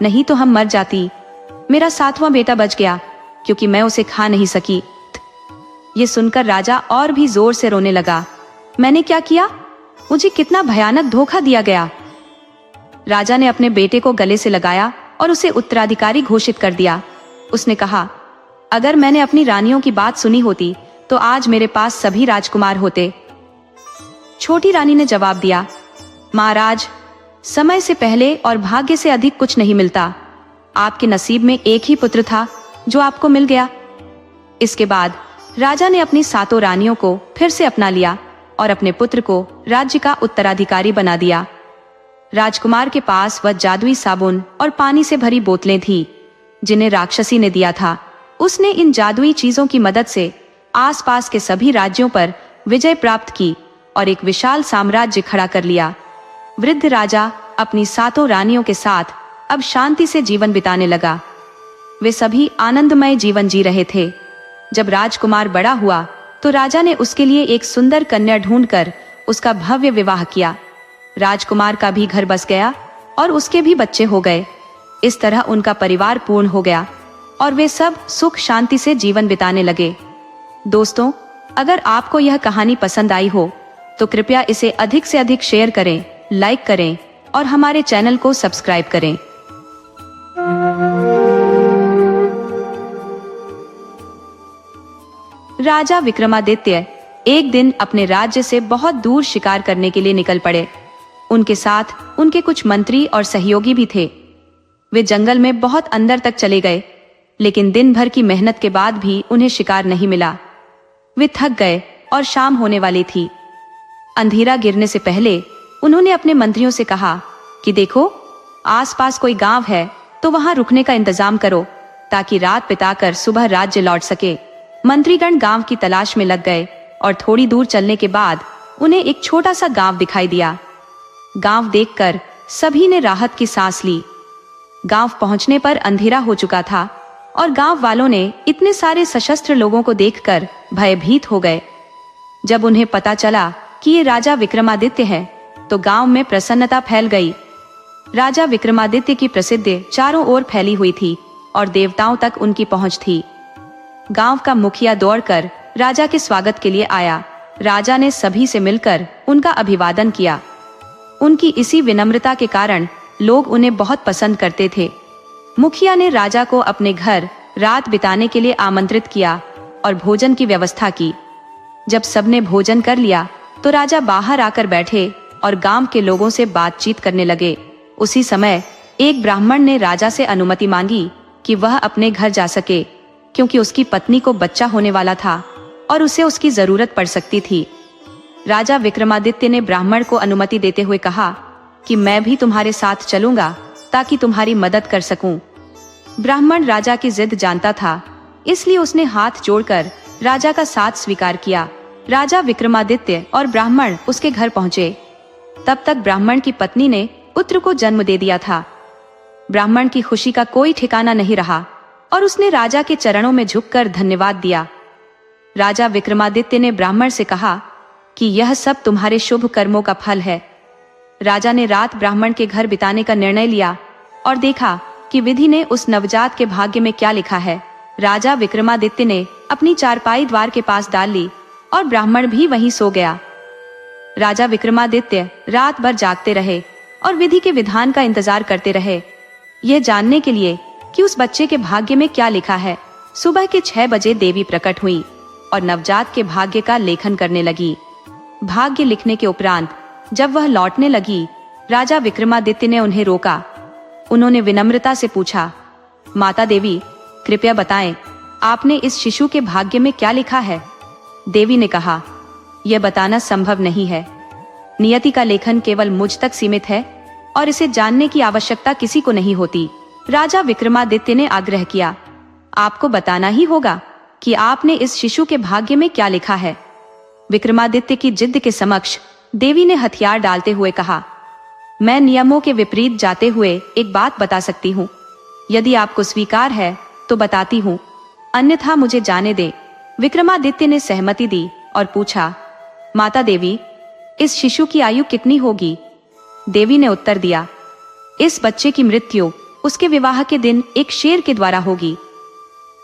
नहीं तो हम मर जाती। मेरा 7वां बेटा बच गया क्योंकि मैं उसे खा नहीं सकी। ये सुनकर राजा और भी जोर से रोने लगा। मैंने क्या किया? मुझे कितना भयानक धोखा दिया गया। राजा ने अपने बेटे को गले से लगाया और उसे उत्तराधिकारी घोषित कर दिया। उसने कहा, अगर मैंने अपनी रानियों की बात सुनी होती तो आज मेरे पास सभी राजकुमार होते। छोटी रानी ने जवाब दिया, महाराज, समय से पहले और भाग्य से अधिक कुछ नहीं मिलता। आपके नसीब में एक ही पुत्र था जो आपको मिल गया। इसके बाद राजा ने अपनी 7 रानियों को फिर से अपना लिया और अपने पुत्र को राज्य का उत्तराधिकारी बना दिया। राजकुमार के पास वह जादुई साबुन और पानी से भरी बोतलें थी जिन्हें राक्षसी ने दिया था। उसने इन जादुई चीजों की मदद से आसपास के सभी राज्यों पर विजय प्राप्त की और एक विशाल साम्राज्य खड़ा कर लिया। वृद्ध राजा अपनी 7 रानियों के साथ अब शांति से जीवन बिताने लगा। वे सभी आनंदमय जीवन जी रहे थे। जब राजकुमार बड़ा हुआ तो राजा ने उसके लिए एक सुंदर कन्या ढूंढकर उसका भव्य विवाह किया। राजकुमार का भी घर बस गया और उसके भी बच्चे हो गए। इस तरह उनका परिवार पूर्ण हो गया और वे सब सुख शांति से जीवन बिताने लगे। दोस्तों, अगर आपको यह कहानी पसंद आई हो तो कृपया इसे अधिक से अधिक शेयर करें, लाइक करें और हमारे चैनल को सब्सक्राइब करें। राजा विक्रमादित्य एक दिन अपने राज्य से बहुत दूर शिकार करने के लिए निकल पड़े। उनके साथ उनके कुछ मंत्री और सहयोगी भी थे। वे जंगल में बहुत अंदर तक चले गए, लेकिन दिन भर की मेहनत के बाद भी उन्हें शिकार नहीं मिला। वे थक गए और शाम होने वाली थी। अंधेरा गिरने से पहले उन्होंने अपने मंत्रियों से कहा कि देखो, आसपास कोई गांव है तो वहां रुकने का इंतजाम करो ताकि रात बिताकर सुबह राज्य लौट सके। मंत्रीगण गांव की तलाश में लग गए और थोड़ी दूर चलने के बाद उन्हें एक छोटा सा गांव दिखाई दिया। गांव देखकर सभी ने राहत की सांस ली। गांव पहुंचने पर अंधेरा हो चुका था और गांव वालों ने इतने सारे सशस्त्र लोगों को देखकर भयभीत हो गए। जब उन्हें पता चला कि ये राजा विक्रमादित्य है तो गांव में प्रसन्नता फैल गई। राजा विक्रमादित्य की प्रसिद्धि चारों ओर फैली हुई थी और देवताओं तक उनकी पहुंच थी। गांव का मुखिया दौड़कर राजा के स्वागत के लिए आया। राजा ने सभी से मिलकर उनका अभिवादन किया। उनकी इसी विनम्रता के कारण लोग उन्हें बहुत पसंद करते थे। मुखिया ने राजा को अपने घर रात बिताने के लिए आमंत्रित किया और भोजन की व्यवस्था की। जब सबने भोजन कर लिया तो राजा बाहर आकर बैठे और गांव के लोगों से बातचीत करने लगे। उसी समय एक ब्राह्मण ने राजा से अनुमति मांगी कि वह अपने घर जा सके, क्योंकि उसकी पत्नी को बच्चा होने वाला था और उसे उसकी जरूरत पड़ सकती थी। राजा विक्रमादित्य ने ब्राह्मण को अनुमति देते हुए कहा कि मैं भी तुम्हारे साथ चलूंगा ताकि तुम्हारी मदद कर सकूं। ब्राह्मण राजा की जिद जानता था, इसलिए उसने हाथ जोड़कर राजा का साथ स्वीकार किया। राजा विक्रमादित्य और ब्राह्मण उसके घर पहुंचे। तब तक ब्राह्मण की पत्नी ने पुत्र को जन्म दे दिया था। ब्राह्मण की खुशी का कोई ठिकाना नहीं रहा और उसने राजा के चरणों में झुककर धन्यवाद दिया। राजा विक्रमादित्य ने ब्राह्मण से कहा कि यह सब तुम्हारे शुभ कर्मों का फल है। राजा ने रात ब्राह्मण के घर बिताने का निर्णय लिया और देखा कि विधि ने उस नवजात के भाग्य में क्या लिखा है। राजा विक्रमादित्य ने अपनी चारपाई द्वार के पास डाल ली और ब्राह्मण भी वहीं सो गया। राजा विक्रमादित्य रात भर जागते रहे और विधि के विधान का इंतजार करते रहे, यह जानने के लिए कि उस बच्चे के भाग्य में क्या लिखा है। सुबह के 6 बजे देवी प्रकट हुई और नवजात के भाग्य का लेखन करने लगी। भाग्य लिखने के उपरांत जब वह लौटने लगी, राजा विक्रमादित्य ने उन्हें रोका। उन्होंने विनम्रता से पूछा, माता देवी, कृपया बताएं, आपने इस शिशु के भाग्य में क्या लिखा है? देवी ने कहा, यह बताना संभव नहीं है। नियति का लेखन केवल मुझ तक सीमित है और इसे जानने की आवश्यकता किसी को नहीं होती। राजा विक्रमादित्य ने आग्रह किया, आपको बताना ही होगा कि आपने इस शिशु के भाग्य में क्या लिखा है। विक्रमादित्य की जिद के समक्ष देवी ने हथियार डालते हुए कहा, मैं नियमों के विपरीत जाते हुए एक बात बता सकती हूँ। यदि आपको स्वीकार है तो बताती हूँ, अन्यथा मुझे जाने दे। विक्रमादित्य ने सहमति दी और पूछा, माता देवी, इस शिशु की आयु कितनी होगी? देवी ने उत्तर दिया, इस बच्चे की मृत्यु उसके विवाह के दिन एक शेर के द्वारा होगी।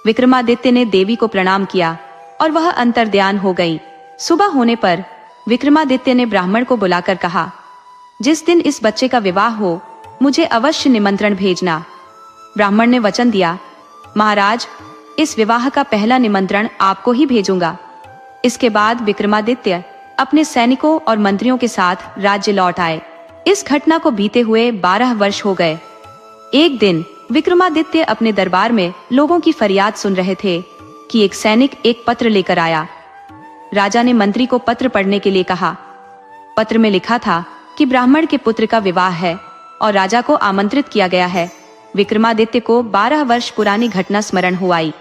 विक्रमादित्य ने देवी को प्रणाम किया और वह अंतर्ध्यान हो गई। सुबह होने पर विक्रमादित्य ने ब्राह्मण को बुलाकर कहा, जिस दिन इस बच्चे का विवाह हो मुझे अवश्य निमंत्रण भेजना। ब्राह्मण ने वचन दिया, महाराज, इस विवाह का पहला निमंत्रण आपको ही भेजूंगा। इसके बाद विक्रमादित्य अपने सैनिकों और मंत्रियों के साथ राज्य लौट आए। इस घटना को बीते हुए 12 वर्ष हो गए। एक दिन विक्रमादित्य अपने दरबार में लोगों की फरियाद सुन रहे थे कि एक सैनिक एक पत्र लेकर आया। राजा ने मंत्री को पत्र पढ़ने के लिए कहा। पत्र में लिखा था कि ब्राह्मण के पुत्र का विवाह है और राजा को आमंत्रित किया गया है। विक्रमादित्य को 12 वर्ष पुरानी घटना स्मरण हो आई।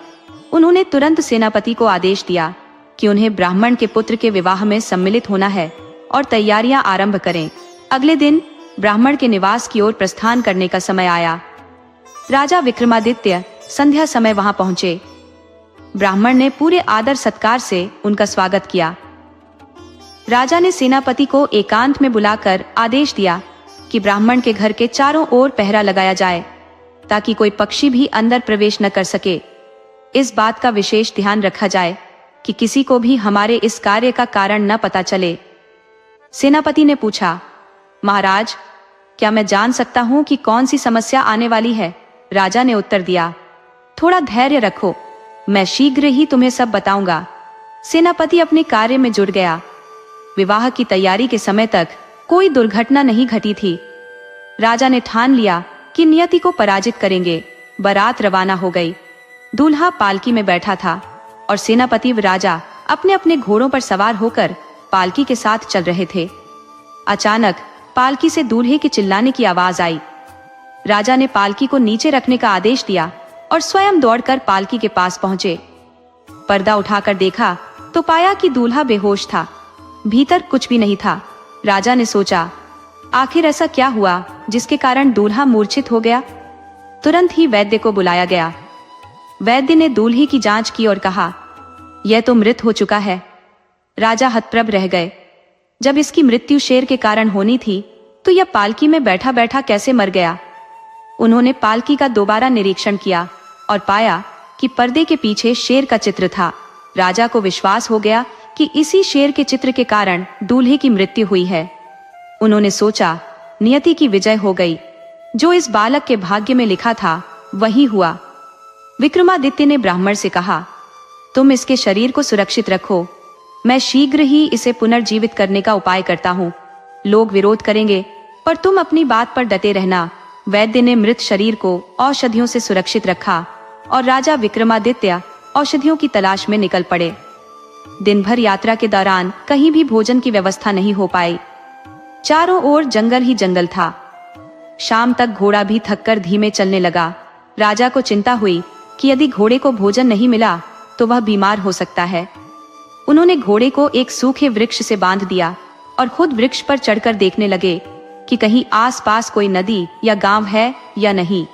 उन्होंने तुरंत सेनापति को आदेश दिया कि उन्हें ब्राह्मण के पुत्र के विवाह में सम्मिलित होना है और तैयारियां आरंभ करें। अगले दिन ब्राह्मण के निवास की ओर प्रस्थान करने का समय आया। राजा विक्रमादित्य संध्या समय वहां पहुंचे। ब्राह्मण ने पूरे आदर सत्कार से उनका स्वागत किया। राजा ने सेनापति को एकांत में बुलाकर आदेश दिया कि ब्राह्मण के घर के चारों ओर पहरा लगाया जाए ताकि कोई पक्षी भी अंदर प्रवेश न कर सके। इस बात का विशेष ध्यान रखा जाए कि किसी को भी हमारे इस कार्य का कारण न पता चले। सेनापति ने पूछा, महाराज, क्या मैं जान सकता हूं कि कौन सी समस्या आने वाली है? राजा ने उत्तर दिया, थोड़ा धैर्य रखो, मैं शीघ्र ही तुम्हें सब बताऊंगा। सेनापति अपने कार्य में जुट गया। विवाह की तैयारी के समय तक कोई दुर्घटना नहीं घटी थी। राजा ने ठान लिया कि नियति को पराजित करेंगे। बारात रवाना हो गई। दूल्हा पालकी में बैठा था और सेनापति व राजा अपने अपने घोड़ों पर सवार होकर पालकी के साथ चल रहे थे। अचानक पालकी से दूल्हे के चिल्लाने की आवाज आई। राजा ने पालकी को नीचे रखने का आदेश दिया और स्वयं दौड़कर पालकी के पास पहुंचे। पर्दा उठाकर देखा तो पाया कि दूल्हा बेहोश था। भीतर कुछ भी नहीं था। राजा ने सोचा, आखिर ऐसा क्या हुआ जिसके कारण दूल्हा मूर्छित हो गया? तुरंत ही वैद्य को बुलाया गया। वैद्य ने दूल्हे की जांच की और कहा, यह तो मृत हो चुका है। राजा हतप्रभ रह गए। जब इसकी मृत्यु शेर के कारण होनी थी तो यह पालकी में बैठा बैठा कैसे मर गया? उन्होंने पालकी का दोबारा निरीक्षण किया और पाया कि पर्दे के पीछे शेर का चित्र था। राजा को विश्वास हो गया कि इसी शेर के चित्र के कारण दूल्हे की मृत्यु हुई है। उन्होंने सोचा, नियति की विजय हो गई। जो इस बालक के भाग्य में लिखा था वही हुआ। विक्रमादित्य ने ब्राह्मण से कहा, तुम इसके शरीर को सुरक्षित रखो, मैं शीघ्र ही इसे पुनर्जीवित करने का उपाय करता हूँ। लोग विरोध करेंगे पर तुम अपनी बात पर डटे रहना। वैद्य ने मृत शरीर को औषधियों से सुरक्षित रखा और राजा विक्रमादित्य औषधियों की तलाश में निकल पड़े। दिन भर यात्रा के दौरान कहीं भी भोजन की व्यवस्था नहीं हो पाई। चारों ओर जंगल ही जंगल था। शाम तक घोड़ा भी थककर धीमे चलने लगा। राजा को चिंता हुई कि यदि घोड़े को भोजन नहीं मिला तो वह बीमार हो सकता है। उन्होंने घोड़े को एक सूखे वृक्ष से बांध दिया और खुद वृक्ष पर चढ़कर देखने लगे कि कहीं आसपास कोई नदी या गांव है या नहीं।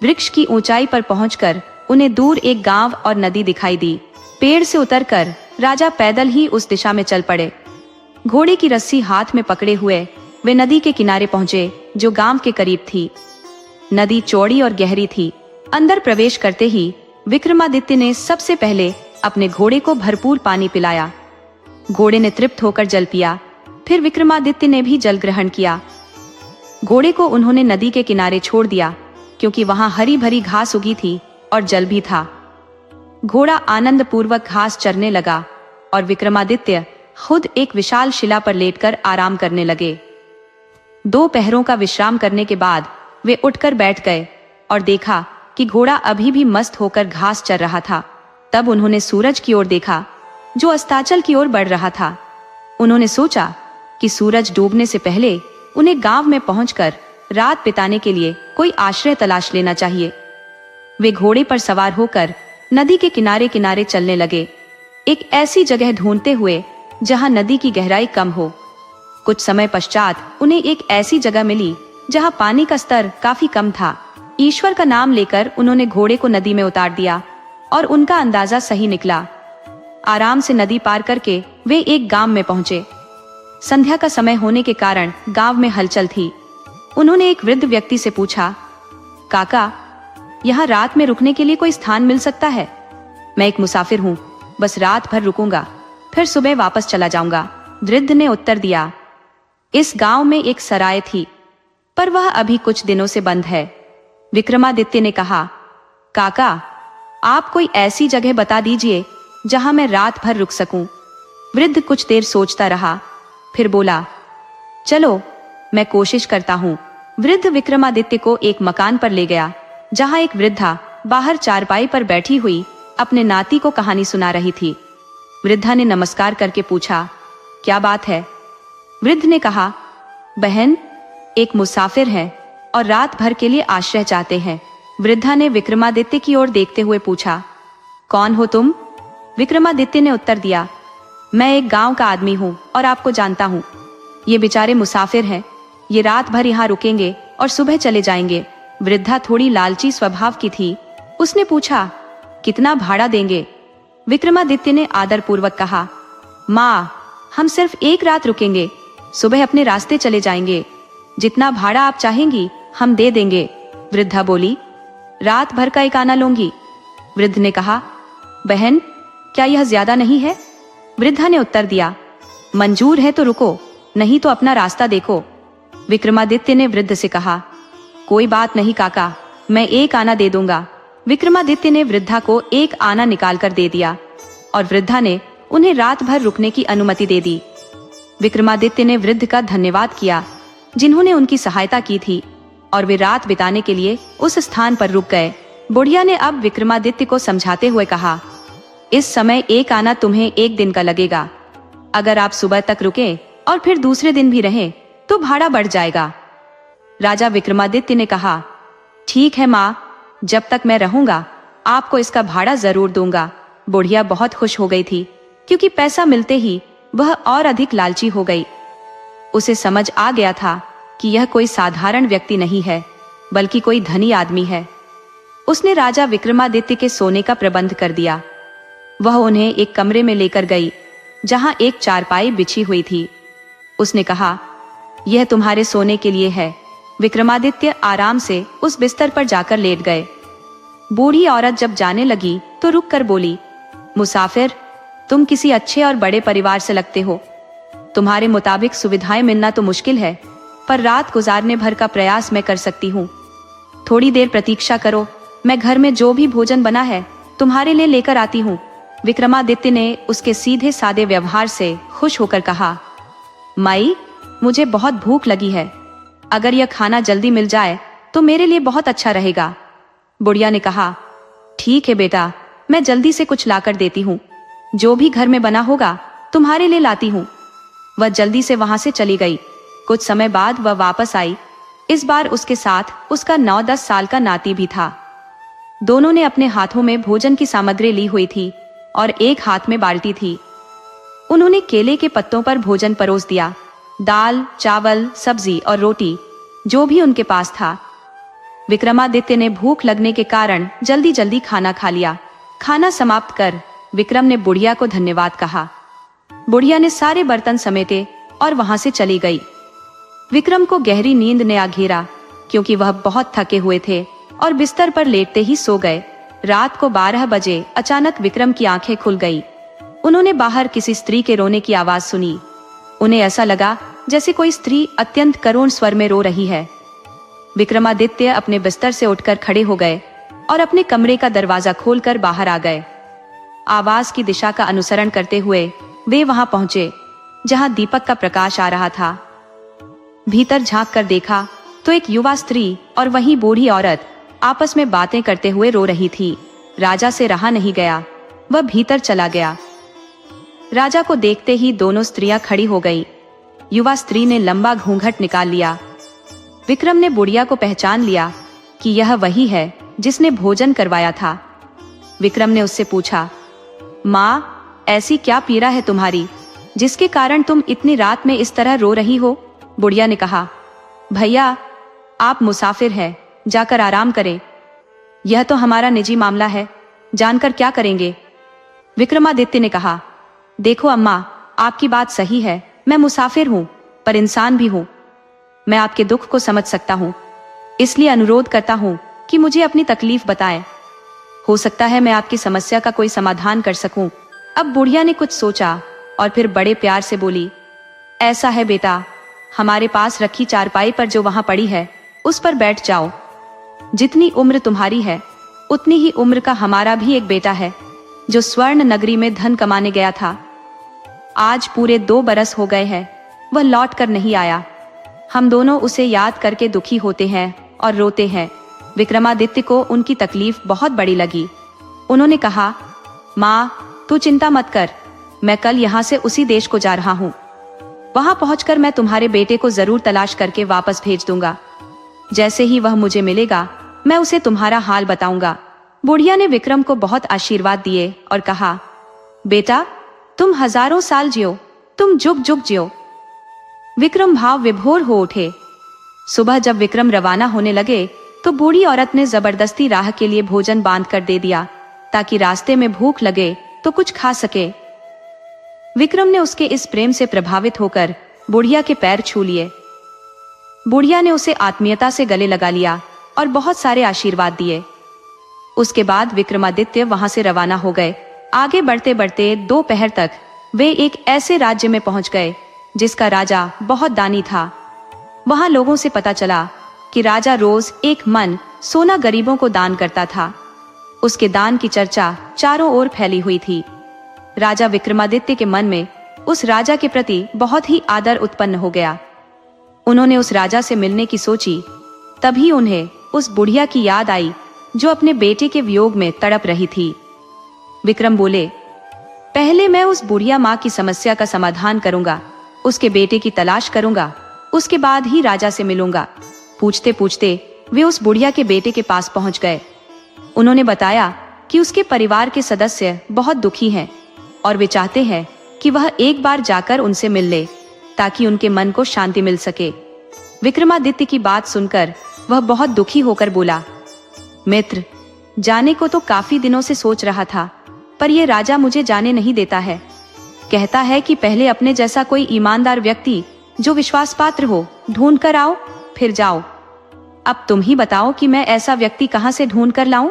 वृक्ष की ऊंचाई पर पहुंचकर उन्हें दूर एक गांव और नदी दिखाई दी। पेड़ से उतरकर राजा पैदल ही उस दिशा में चल पड़े। घोड़े की रस्सी हाथ में पकड़े हुए वे नदी के किनारे पहुंचे जो गांव के करीब थी। नदी चौड़ी और गहरी थी। अंदर प्रवेश करते ही विक्रमादित्य ने सबसे पहले अपने घोड़े को भरपूर पानी पिलाया। घोड़े ने तृप्त होकर जल पिया। फिर विक्रमादित्य ने भी जल ग्रहण किया। घोड़े को उन्होंने नदी के किनारे छोड़ दिया क्योंकि वहां हरी भरी घास उगी थी और जल भी था। घोड़ा आनंद पूर्वक घास चरने लगा और विक्रमादित्य खुद एक विशाल शिला पर लेटकर आराम करने लगे। 2 पहरों का विश्राम करने के बाद वे उठकर बैठ गए और देखा कि घोड़ा अभी भी मस्त होकर घास चर रहा था। तब उन्होंने सूरज की ओर देखा जो अस्ताचल की ओर बढ़ रहा था। उन्होंने सोचा कि सूरज डूबने से पहले उन्हें गांव में पहुंचकर रात बिताने के लिए कोई आश्रय तलाश लेना चाहिए। वे घोड़े पर सवार होकर नदी के किनारे किनारे चलने लगे, एक ऐसी जगह ढूंढते हुए जहां नदी की गहराई कम हो। कुछ समय पश्चात उन्हें एक ऐसी जगह मिली जहां पानी का स्तर काफी कम था। ईश्वर का नाम लेकर उन्होंने घोड़े को नदी में उतार दिया और उनका अंदाजा सही निकला। आराम से नदी पार करके वे एक गांव में पहुंचे। संध्या का समय होने के कारण गांव में हलचल थी। उन्होंने एक वृद्ध व्यक्ति से पूछा, काका, यहाँ रात में रुकने के लिए कोई स्थान मिल सकता है? मैं एक मुसाफिर हूँ, बस रात भर रुकूंगा, फिर सुबह वापस चला जाऊंगा। वृद्ध ने उत्तर दिया, इस गांव में एक सराय थी, पर वह अभी कुछ दिनों से बंद है। विक्रमादित्य ने कहा, काका, आप कोई ऐसी जगह बता दीजिए जहां मैं रात भर रुक सकूं। वृद्ध कुछ देर सोचता रहा, फिर बोला, चलो मैं कोशिश करता हूं। वृद्ध विक्रमादित्य को एक मकान पर ले गया जहां एक वृद्धा बाहर चारपाई पर बैठी हुई अपने नाती को कहानी सुना रही थी। वृद्धा ने नमस्कार करके पूछा, क्या बात है? वृद्ध ने कहा, बहन, एक मुसाफिर है और रात भर के लिए आश्रय चाहते हैं। वृद्धा ने विक्रमादित्य की ओर देखते हुए पूछा, कौन हो तुम? विक्रमादित्य ने उत्तर दिया, मैं एक गांव का आदमी हूँ और आपको जानता हूँ। ये बेचारे मुसाफिर हैं, ये रात भर यहाँ रुकेंगे और सुबह चले जाएंगे। वृद्धा थोड़ी लालची स्वभाव की थी। उसने पूछा, कितना भाड़ा देंगे? विक्रमादित्य ने आदर पूर्वक कहा, माँ, हम सिर्फ एक रात रुकेंगे, सुबह अपने रास्ते चले जाएंगे। जितना भाड़ा आप चाहेंगी हम दे देंगे। वृद्धा बोली, रात भर का 1 आना लूंगी। वृद्ध ने कहा, बहन, क्या यह ज्यादा नहीं है? वृद्धा ने उत्तर दिया, मंजूर है तो रुको, नहीं तो अपना रास्ता देखो। विक्रमादित्य ने वृद्ध से कहा, कोई बात नहीं काका, मैं 1 आना दे दूंगा। विक्रमादित्य ने वृद्धा को 1 आना निकाल कर दे दिया और वृद्धा ने उन्हें रात भर रुकने की अनुमति दे दी। विक्रमादित्य ने वृद्ध का धन्यवाद किया जिन्होंने उनकी सहायता की थी और वे रात बिताने के लिए उस स्थान पर रुक गए। बुढ़िया ने अब विक्रमादित्य को समझाते हुए कहा, इस समय 1 आना तुम्हें 1 दिन का लगेगा। अगर आप सुबह तक रुके और फिर दूसरे दिन भी रहें तो भाड़ा बढ़ जाएगा। राजा विक्रमादित्य ने कहा, ठीक है माँ, जब तक मैं रहूंगा आपको इसका भाड़ा जरूर दूंगा। बुढ़िया बहुत खुश हो गई थी क्योंकि पैसा मिलते ही वह और अधिक लालची हो गई। उसे समझ आ गया था कि यह कोई साधारण व्यक्ति नहीं है बल्कि कोई धनी आदमी है। उसने राजा विक्रमादित्य के सोने का प्रबंध कर दिया। वह उन्हें एक कमरे में लेकर गई जहां एक चारपाई बिछी हुई थी। उसने कहा, यह तुम्हारे सोने के लिए है। विक्रमादित्य आराम से उस बिस्तर पर जाकर लेट गए। बूढ़ी औरत जब जाने लगी तो रुक कर बोली, मुसाफिर, तुम किसी अच्छे और बड़े परिवार से लगते हो। तुम्हारे मुताबिक सुविधाएं मिलना तो मुश्किल है, पर रात गुजारने भर का प्रयास मैं कर सकती हूँ। थोड़ी देर प्रतीक्षा करो, मैं घर में जो भी भोजन बना है तुम्हारे लिए लेकर आती हूँ। विक्रमादित्य ने उसके सीधे सादे व्यवहार से खुश होकर कहा, माई, मुझे बहुत भूख लगी है, अगर यह खाना जल्दी मिल जाए तो मेरे लिए बहुत अच्छा रहेगा। बुढ़िया ने कहा, ठीक है बेटा, मैं जल्दी से कुछ लाकर देती हूँ। जो भी घर में बना होगा तुम्हारे लिए लाती हूँ। वह जल्दी से वहां से चली गई। कुछ समय बाद वह वापस आई। इस बार उसके साथ उसका 9-10 साल का नाती भी था। दोनों ने अपने हाथों में भोजन की सामग्री ली हुई थी और एक हाथ में बाल्टी थी। उन्होंने केले के पत्तों पर भोजन परोस दिया, दाल, चावल, सब्जी और रोटी, जो भी उनके पास था। विक्रमादित्य ने भूख लगने के कारण जल्दी जल्दी खाना खा लिया। खाना समाप्त कर विक्रम ने बुढ़िया को धन्यवाद कहा। बुढ़िया ने सारे बर्तन समेटे और वहां से चली गई। विक्रम को गहरी नींद ने आ घेरा क्योंकि वह बहुत थके हुए थे और बिस्तर पर लेटते ही सो गए। रात को 12 बजे अचानक विक्रम की आंखें खुल गई। उन्होंने बाहर किसी स्त्री के रोने की आवाज सुनी। उन्हें ऐसा लगा जैसे कोई स्त्री अत्यंत करुण स्वर में रो रही है। विक्रमादित्य अपने बिस्तर से उठकर खड़े हो गए और अपने कमरे का दरवाजा खोलकर बाहर आ गए। आवाज की दिशा का अनुसरण करते हुए वे वहां पहुंचे जहां दीपक का प्रकाश आ रहा था। भीतर झांक कर देखा तो एक युवा स्त्री और वहीं बूढ़ी औरत आपस में बातें करते हुए रो रही थी। राजा से रहा नहीं गया, वह भीतर चला गया। राजा को देखते ही दोनों स्त्रियां खड़ी हो गई। युवा स्त्री ने लंबा घूंघट निकाल लिया। विक्रम ने बुढ़िया को पहचान लिया कि यह वही है जिसने भोजन करवाया था। विक्रम ने उससे पूछा, माँ, ऐसी क्या पीड़ा है तुम्हारी जिसके कारण तुम इतनी रात में इस तरह रो रही हो? बुढ़िया ने कहा, भैया, आप मुसाफिर हैं, जाकर आराम करें। यह तो हमारा निजी मामला है, जानकर क्या करेंगे? विक्रमादित्य ने कहा, देखो अम्मा, आपकी बात सही है, मैं मुसाफिर हूँ पर इंसान भी हूँ। मैं आपके दुख को समझ सकता हूँ, इसलिए अनुरोध करता हूँ कि मुझे अपनी तकलीफ बताएं। हो सकता है मैं आपकी समस्या का कोई समाधान कर सकूं। अब बुढ़िया ने कुछ सोचा और फिर बड़े प्यार से बोली, ऐसा है बेटा, हमारे पास रखी चारपाई पर जो वहां पड़ी है उस पर बैठ जाओ। जितनी उम्र तुम्हारी है उतनी ही उम्र का हमारा भी एक बेटा है जो स्वर्ण नगरी में धन कमाने गया था। आज पूरे 2 बरस हो गए हैं, वह लौट कर नहीं आया। हम दोनों उसे याद करके दुखी होते हैं और रोते हैं। विक्रमादित्य को उनकी तकलीफ बहुत बड़ी लगी। उन्होंने कहा, माँ, तू चिंता मत कर, मैं कल यहाँ से उसी देश को जा रहा हूँ। वहां पहुंचकर मैं तुम्हारे बेटे को जरूर तलाश करके वापस भेज दूंगा। जैसे ही वह मुझे मिलेगा मैं उसे तुम्हारा हाल बताऊंगा। बुढ़िया ने विक्रम को बहुत आशीर्वाद दिए और कहा, बेटा, तुम हजारों साल जियो, तुम जुग जुग जियो। विक्रम भाव विभोर हो उठे। सुबह जब विक्रम रवाना होने लगे तो बूढ़ी औरत ने जबरदस्ती राह के लिए भोजन बांध कर दे दिया ताकि रास्ते में भूख लगे तो कुछ खा सके। विक्रम ने उसके इस प्रेम से प्रभावित होकर बुढ़िया के पैर छू लिए। बुढ़िया ने उसे आत्मीयता से गले लगा लिया और बहुत सारे आशीर्वाद दिए। उसके बाद विक्रमादित्य वहां से रवाना हो गए। आगे बढ़ते बढ़ते दोपहर तक वे एक ऐसे राज्य में पहुंच गए जिसका राजा बहुत दानी था। वहां लोगों से पता चला कि राजा रोज 1 मन सोना गरीबों को दान करता था। उसके दान की चर्चा चारों ओर फैली हुई थी। राजा विक्रमादित्य के मन में उस राजा के प्रति बहुत ही आदर उत्पन्न हो गया। उन्होंने उस राजा से मिलने की सोची। तभी उन्हें उस बुढ़िया की याद आई जो अपने बेटे के वियोग में तड़प रही थी। विक्रम बोले, पहले मैं उस बुढ़िया माँ की समस्या का समाधान करूंगा, उसके बेटे की तलाश करूंगा, उसके बाद ही राजा से मिलूंगा। पूछते पूछते वे उस बुढ़िया के बेटे के पास पहुंच गए। उन्होंने बताया कि उसके परिवार के सदस्य बहुत दुखी हैं और वे चाहते हैं कि वह एक बार जाकर उनसे मिल ले ताकि उनके मन को शांति मिल सके। विक्रमादित्य की बात सुनकर वह बहुत दुखी होकर बोला, मित्र, जाने को तो काफी दिनों से सोच रहा था, पर यह राजा मुझे जाने नहीं देता है। कहता है कि पहले अपने जैसा कोई ईमानदार व्यक्ति जो विश्वास पात्र हो ढूंढ कर आओ, फिर जाओ। अब तुम ही बताओ कि मैं ऐसा व्यक्ति कहां से ढूंढ कर लाऊं?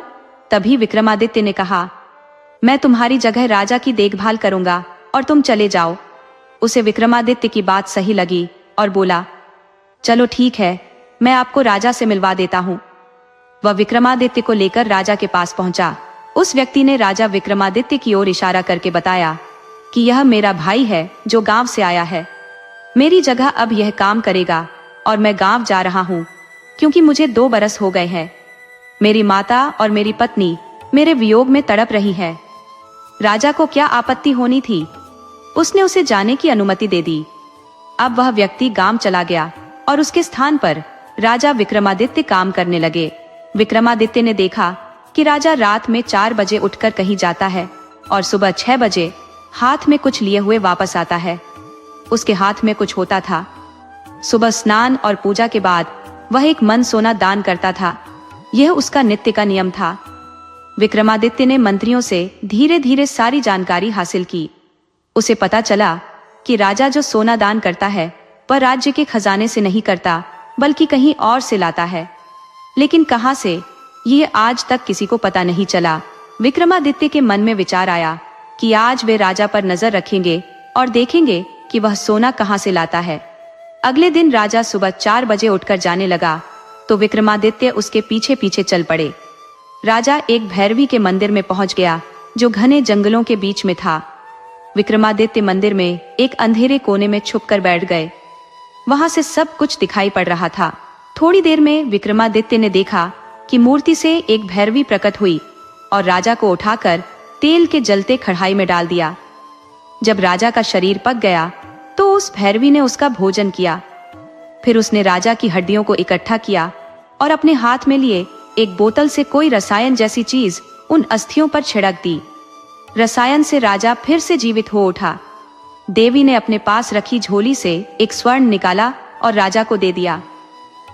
तभी विक्रमादित्य ने कहा, मैं तुम्हारी जगह राजा की देखभाल करूंगा और तुम चले जाओ। उसे विक्रमादित्य की बात सही लगी और बोला, चलो ठीक है, मैं आपको राजा से मिलवा देता हूँ। वह विक्रमादित्य को लेकर राजा के पास पहुंचा। उस व्यक्ति ने राजा विक्रमादित्य की ओर इशारा करके बताया कि यह मेरा भाई है जो गांव से आया है। मेरी जगह अब यह काम करेगा और मैं गांव जा रहा हूँ क्योंकि मुझे 2 बरस हो गए हैं। मेरी माता और मेरी पत्नी मेरे वियोग में तड़प रही है। राजा को क्या आपत्ति होनी थी? उसने उसे जाने की अनुमति दे दी। अब वह व्यक्ति गांव चला गया और उसके स्थान पर राजा विक्रमादित्य काम करने लगे। विक्रमादित्य ने देखा कि राजा रात में 4 बजे उठकर कहीं जाता है और सुबह 6 बजे हाथ में कुछ लिए हुए वापस आता है। उसके हाथ में कुछ होता था। सुबह स्नान और पूजा के बाद वह 1 मन सोना दान करता था। यह उसका नित्य का नियम था। विक्रमादित्य ने मंत्रियों से धीरे धीरे सारी जानकारी हासिल की। उसे पता चला कि राजा जो सोना दान करता है वह राज्य के खजाने से नहीं करता बल्कि कहीं और से लाता है। लेकिन कहां से, ये आज तक किसी को पता नहीं चला। विक्रमादित्य के मन में विचार आया कि आज वे राजा पर नजर रखेंगे और देखेंगे कि वह सोना कहां से लाता है। अगले दिन राजा सुबह 4 बजे उठकर जाने लगा तो विक्रमादित्य उसके पीछे पीछे चल पड़े। राजा एक भैरवी के मंदिर में पहुंच गया जो घने जंगलों के बीच में था। विक्रमादित्य मंदिर में एक अंधेरे कोने में छुपकर बैठ गए। वहां से सब कुछ दिखाई पड़ रहा था। थोड़ी देर में विक्रमादित्य ने देखा कि मूर्ति से एक भैरवी प्रकट हुई और राजा को उठाकर तेल के जलते कढ़ाई में डाल दिया। जब राजा का शरीर पक गया तो उस भैरवी ने उसका भोजन किया। फिर उसने राजा की हड्डियों को इकट्ठा किया और अपने हाथ में लिए एक बोतल से कोई रसायन जैसी चीज उन अस्थियों पर छिड़क दी। रसायन से राजा फिर से जीवित हो उठा। देवी ने अपने पास रखी झोली से एक स्वर्ण निकाला और राजा को दे दिया।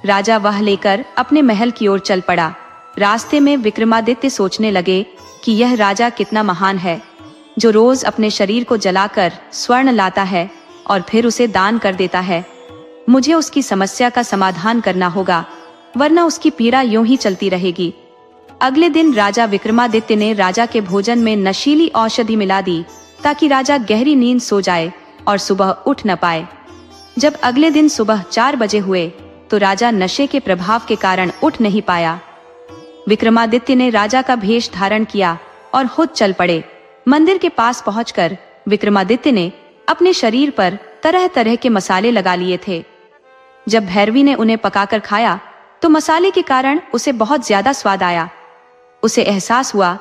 राजा वह लेकर अपने महल की ओर चल पड़ा। रास्ते में विक्रमादित्य सोचने लगे कि यह राजा कितना महान है, जो रोज अपने शरीर को जलाकर स्वर्ण लाता है और फिर उसे दान कर देता है। मुझे उसकी समस्या का समाधान करना होगा, वरना उसकी पीड़ा यूं ही चलती रहेगी। अगले दिन राजा विक्रमादित्य ने राजा के भोजन में नशीली औषधि मिला दी ताकि राजा गहरी नींद सो जाए और सुबह उठ न पाए। जब अगले दिन सुबह 4 बजे हुए तो राजा नशे के प्रभाव के कारण उठ नहीं पाया। विक्रमादित्य ने राजा का भेष धारण किया और खुद चल पड़े। मंदिर के पास पहुंचकर विक्रमादित्य ने अपने शरीर पर तरह तरह के मसाले लगा लिए थे। जब भैरवी ने उन्हें पकाकर खाया तो मसाले के कारण उसे बहुत ज्यादा स्वाद आया। उसे एहसास हुआ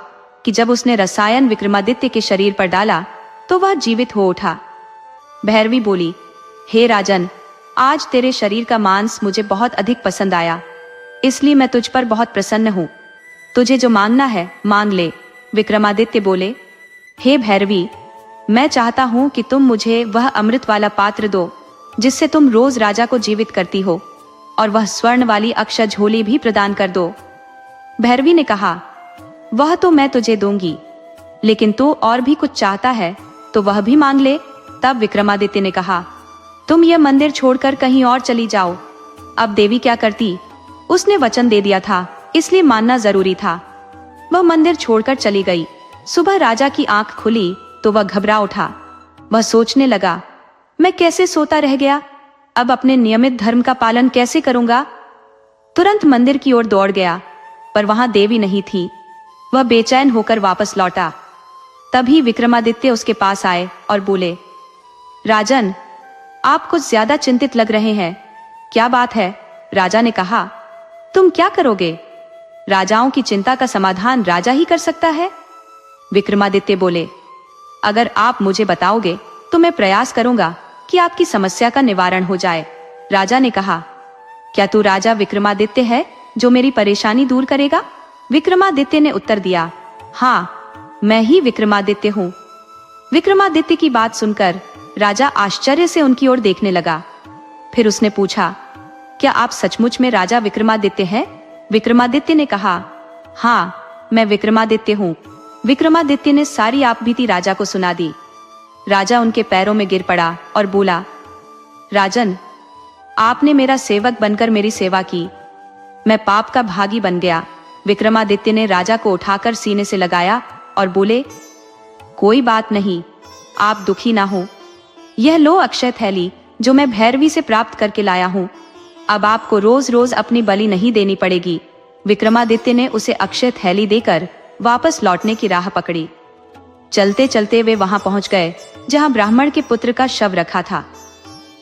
कि जब उसने रसायन विक्रमादित्य के शरीर पर डाला तो वह जीवित हो उठा। भैरवी बोली, हे राजन, आज तेरे शरीर का मांस मुझे बहुत अधिक पसंद आया, इसलिए मैं तुझ पर बहुत प्रसन्न हूँ। तुझे जो मांगना है मांग ले। विक्रमादित्य बोले, हे भैरवी, मैं चाहता हूँ कि तुम मुझे वह अमृत वाला पात्र दो जिससे तुम रोज राजा को जीवित करती हो, और वह स्वर्ण वाली अक्षय झोली भी प्रदान कर दो। भैरवी ने कहा, वह तो मैं तुझे दूंगी, लेकिन तू और भी कुछ चाहता है तो वह भी मांग ले। तब विक्रमादित्य ने कहा, तुम यह मंदिर छोड़कर कहीं और चली जाओ। अब देवी क्या करती, उसने वचन दे दिया था, इसलिए मानना जरूरी था। वह मंदिर छोड़कर चली गई। सुबह राजा की आंख खुली तो वह घबरा उठा। वह सोचने लगा, मैं कैसे सोता रह गया, अब अपने नियमित धर्म का पालन कैसे करूंगा। तुरंत मंदिर की ओर दौड़ गया, पर वहां देवी नहीं थी। वह बेचैन होकर वापस लौटा। तभी विक्रमादित्य उसके पास आए और बोले, राजन, आप कुछ ज्यादा चिंतित लग रहे हैं, क्या बात है। राजा ने कहा, तुम क्या करोगे, राजाओं की चिंता का समाधान राजा ही कर सकता है। विक्रमादित्य बोले, अगर आप मुझे बताओगे तो मैं प्रयास करूंगा कि आपकी समस्या का निवारण हो जाए। राजा ने कहा, क्या तू राजा विक्रमादित्य है जो मेरी परेशानी दूर करेगा। विक्रमादित्य ने उत्तर दिया, हाँ, मैं ही विक्रमादित्य हूँ। विक्रमादित्य की बात सुनकर राजा आश्चर्य से उनकी ओर देखने लगा। फिर उसने पूछा, क्या आप सचमुच में राजा विक्रमादित्य हैं? विक्रमादित्य ने कहा, हाँ, मैं विक्रमादित्य हूँ। विक्रमादित्य ने सारी आपबीती राजा को सुना दी। राजा उनके पैरों में गिर पड़ा और बोला, राजन, आपने मेरा सेवक बनकर मेरी सेवा की, मैं पाप का भागी बन गया। विक्रमादित्य ने राजा को उठाकर सीने से लगाया और बोले, कोई बात नहीं, आप दुखी ना हो। यह लो अक्षय थैली जो मैं भैरवी से प्राप्त करके लाया हूँ। अब आपको रोज रोज अपनी बलि नहीं देनी पड़ेगी। विक्रमादित्य ने उसे अक्षय थैली देकर वापस लौटने की राह पकड़ी। चलते चलते वे वहां पहुंच गए जहां ब्राह्मण के पुत्र का शव रखा था।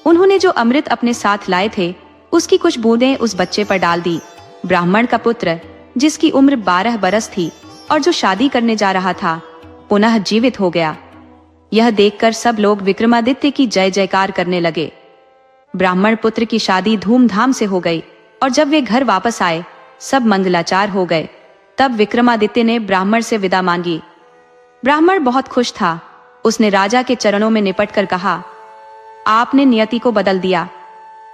उन्होंने जो अमृत अपने साथ लाए थे उसकी कुछ बूंदें उस बच्चे पर डाल दी। ब्राह्मण का पुत्र, जिसकी उम्र 12 बरस थी और जो शादी करने जा रहा था, पुनः जीवित हो गया। यह देखकर सब लोग विक्रमादित्य की जय जयकार करने लगे। ब्राह्मण पुत्र की शादी धूमधाम से हो गई और जब वे घर वापस आए सब मंगलाचार हो गए। तब विक्रमादित्य ने ब्राह्मण से विदा मांगी। ब्राह्मण बहुत खुश था। उसने राजा के चरणों में निपटकर कहा, आपने नियति को बदल दिया।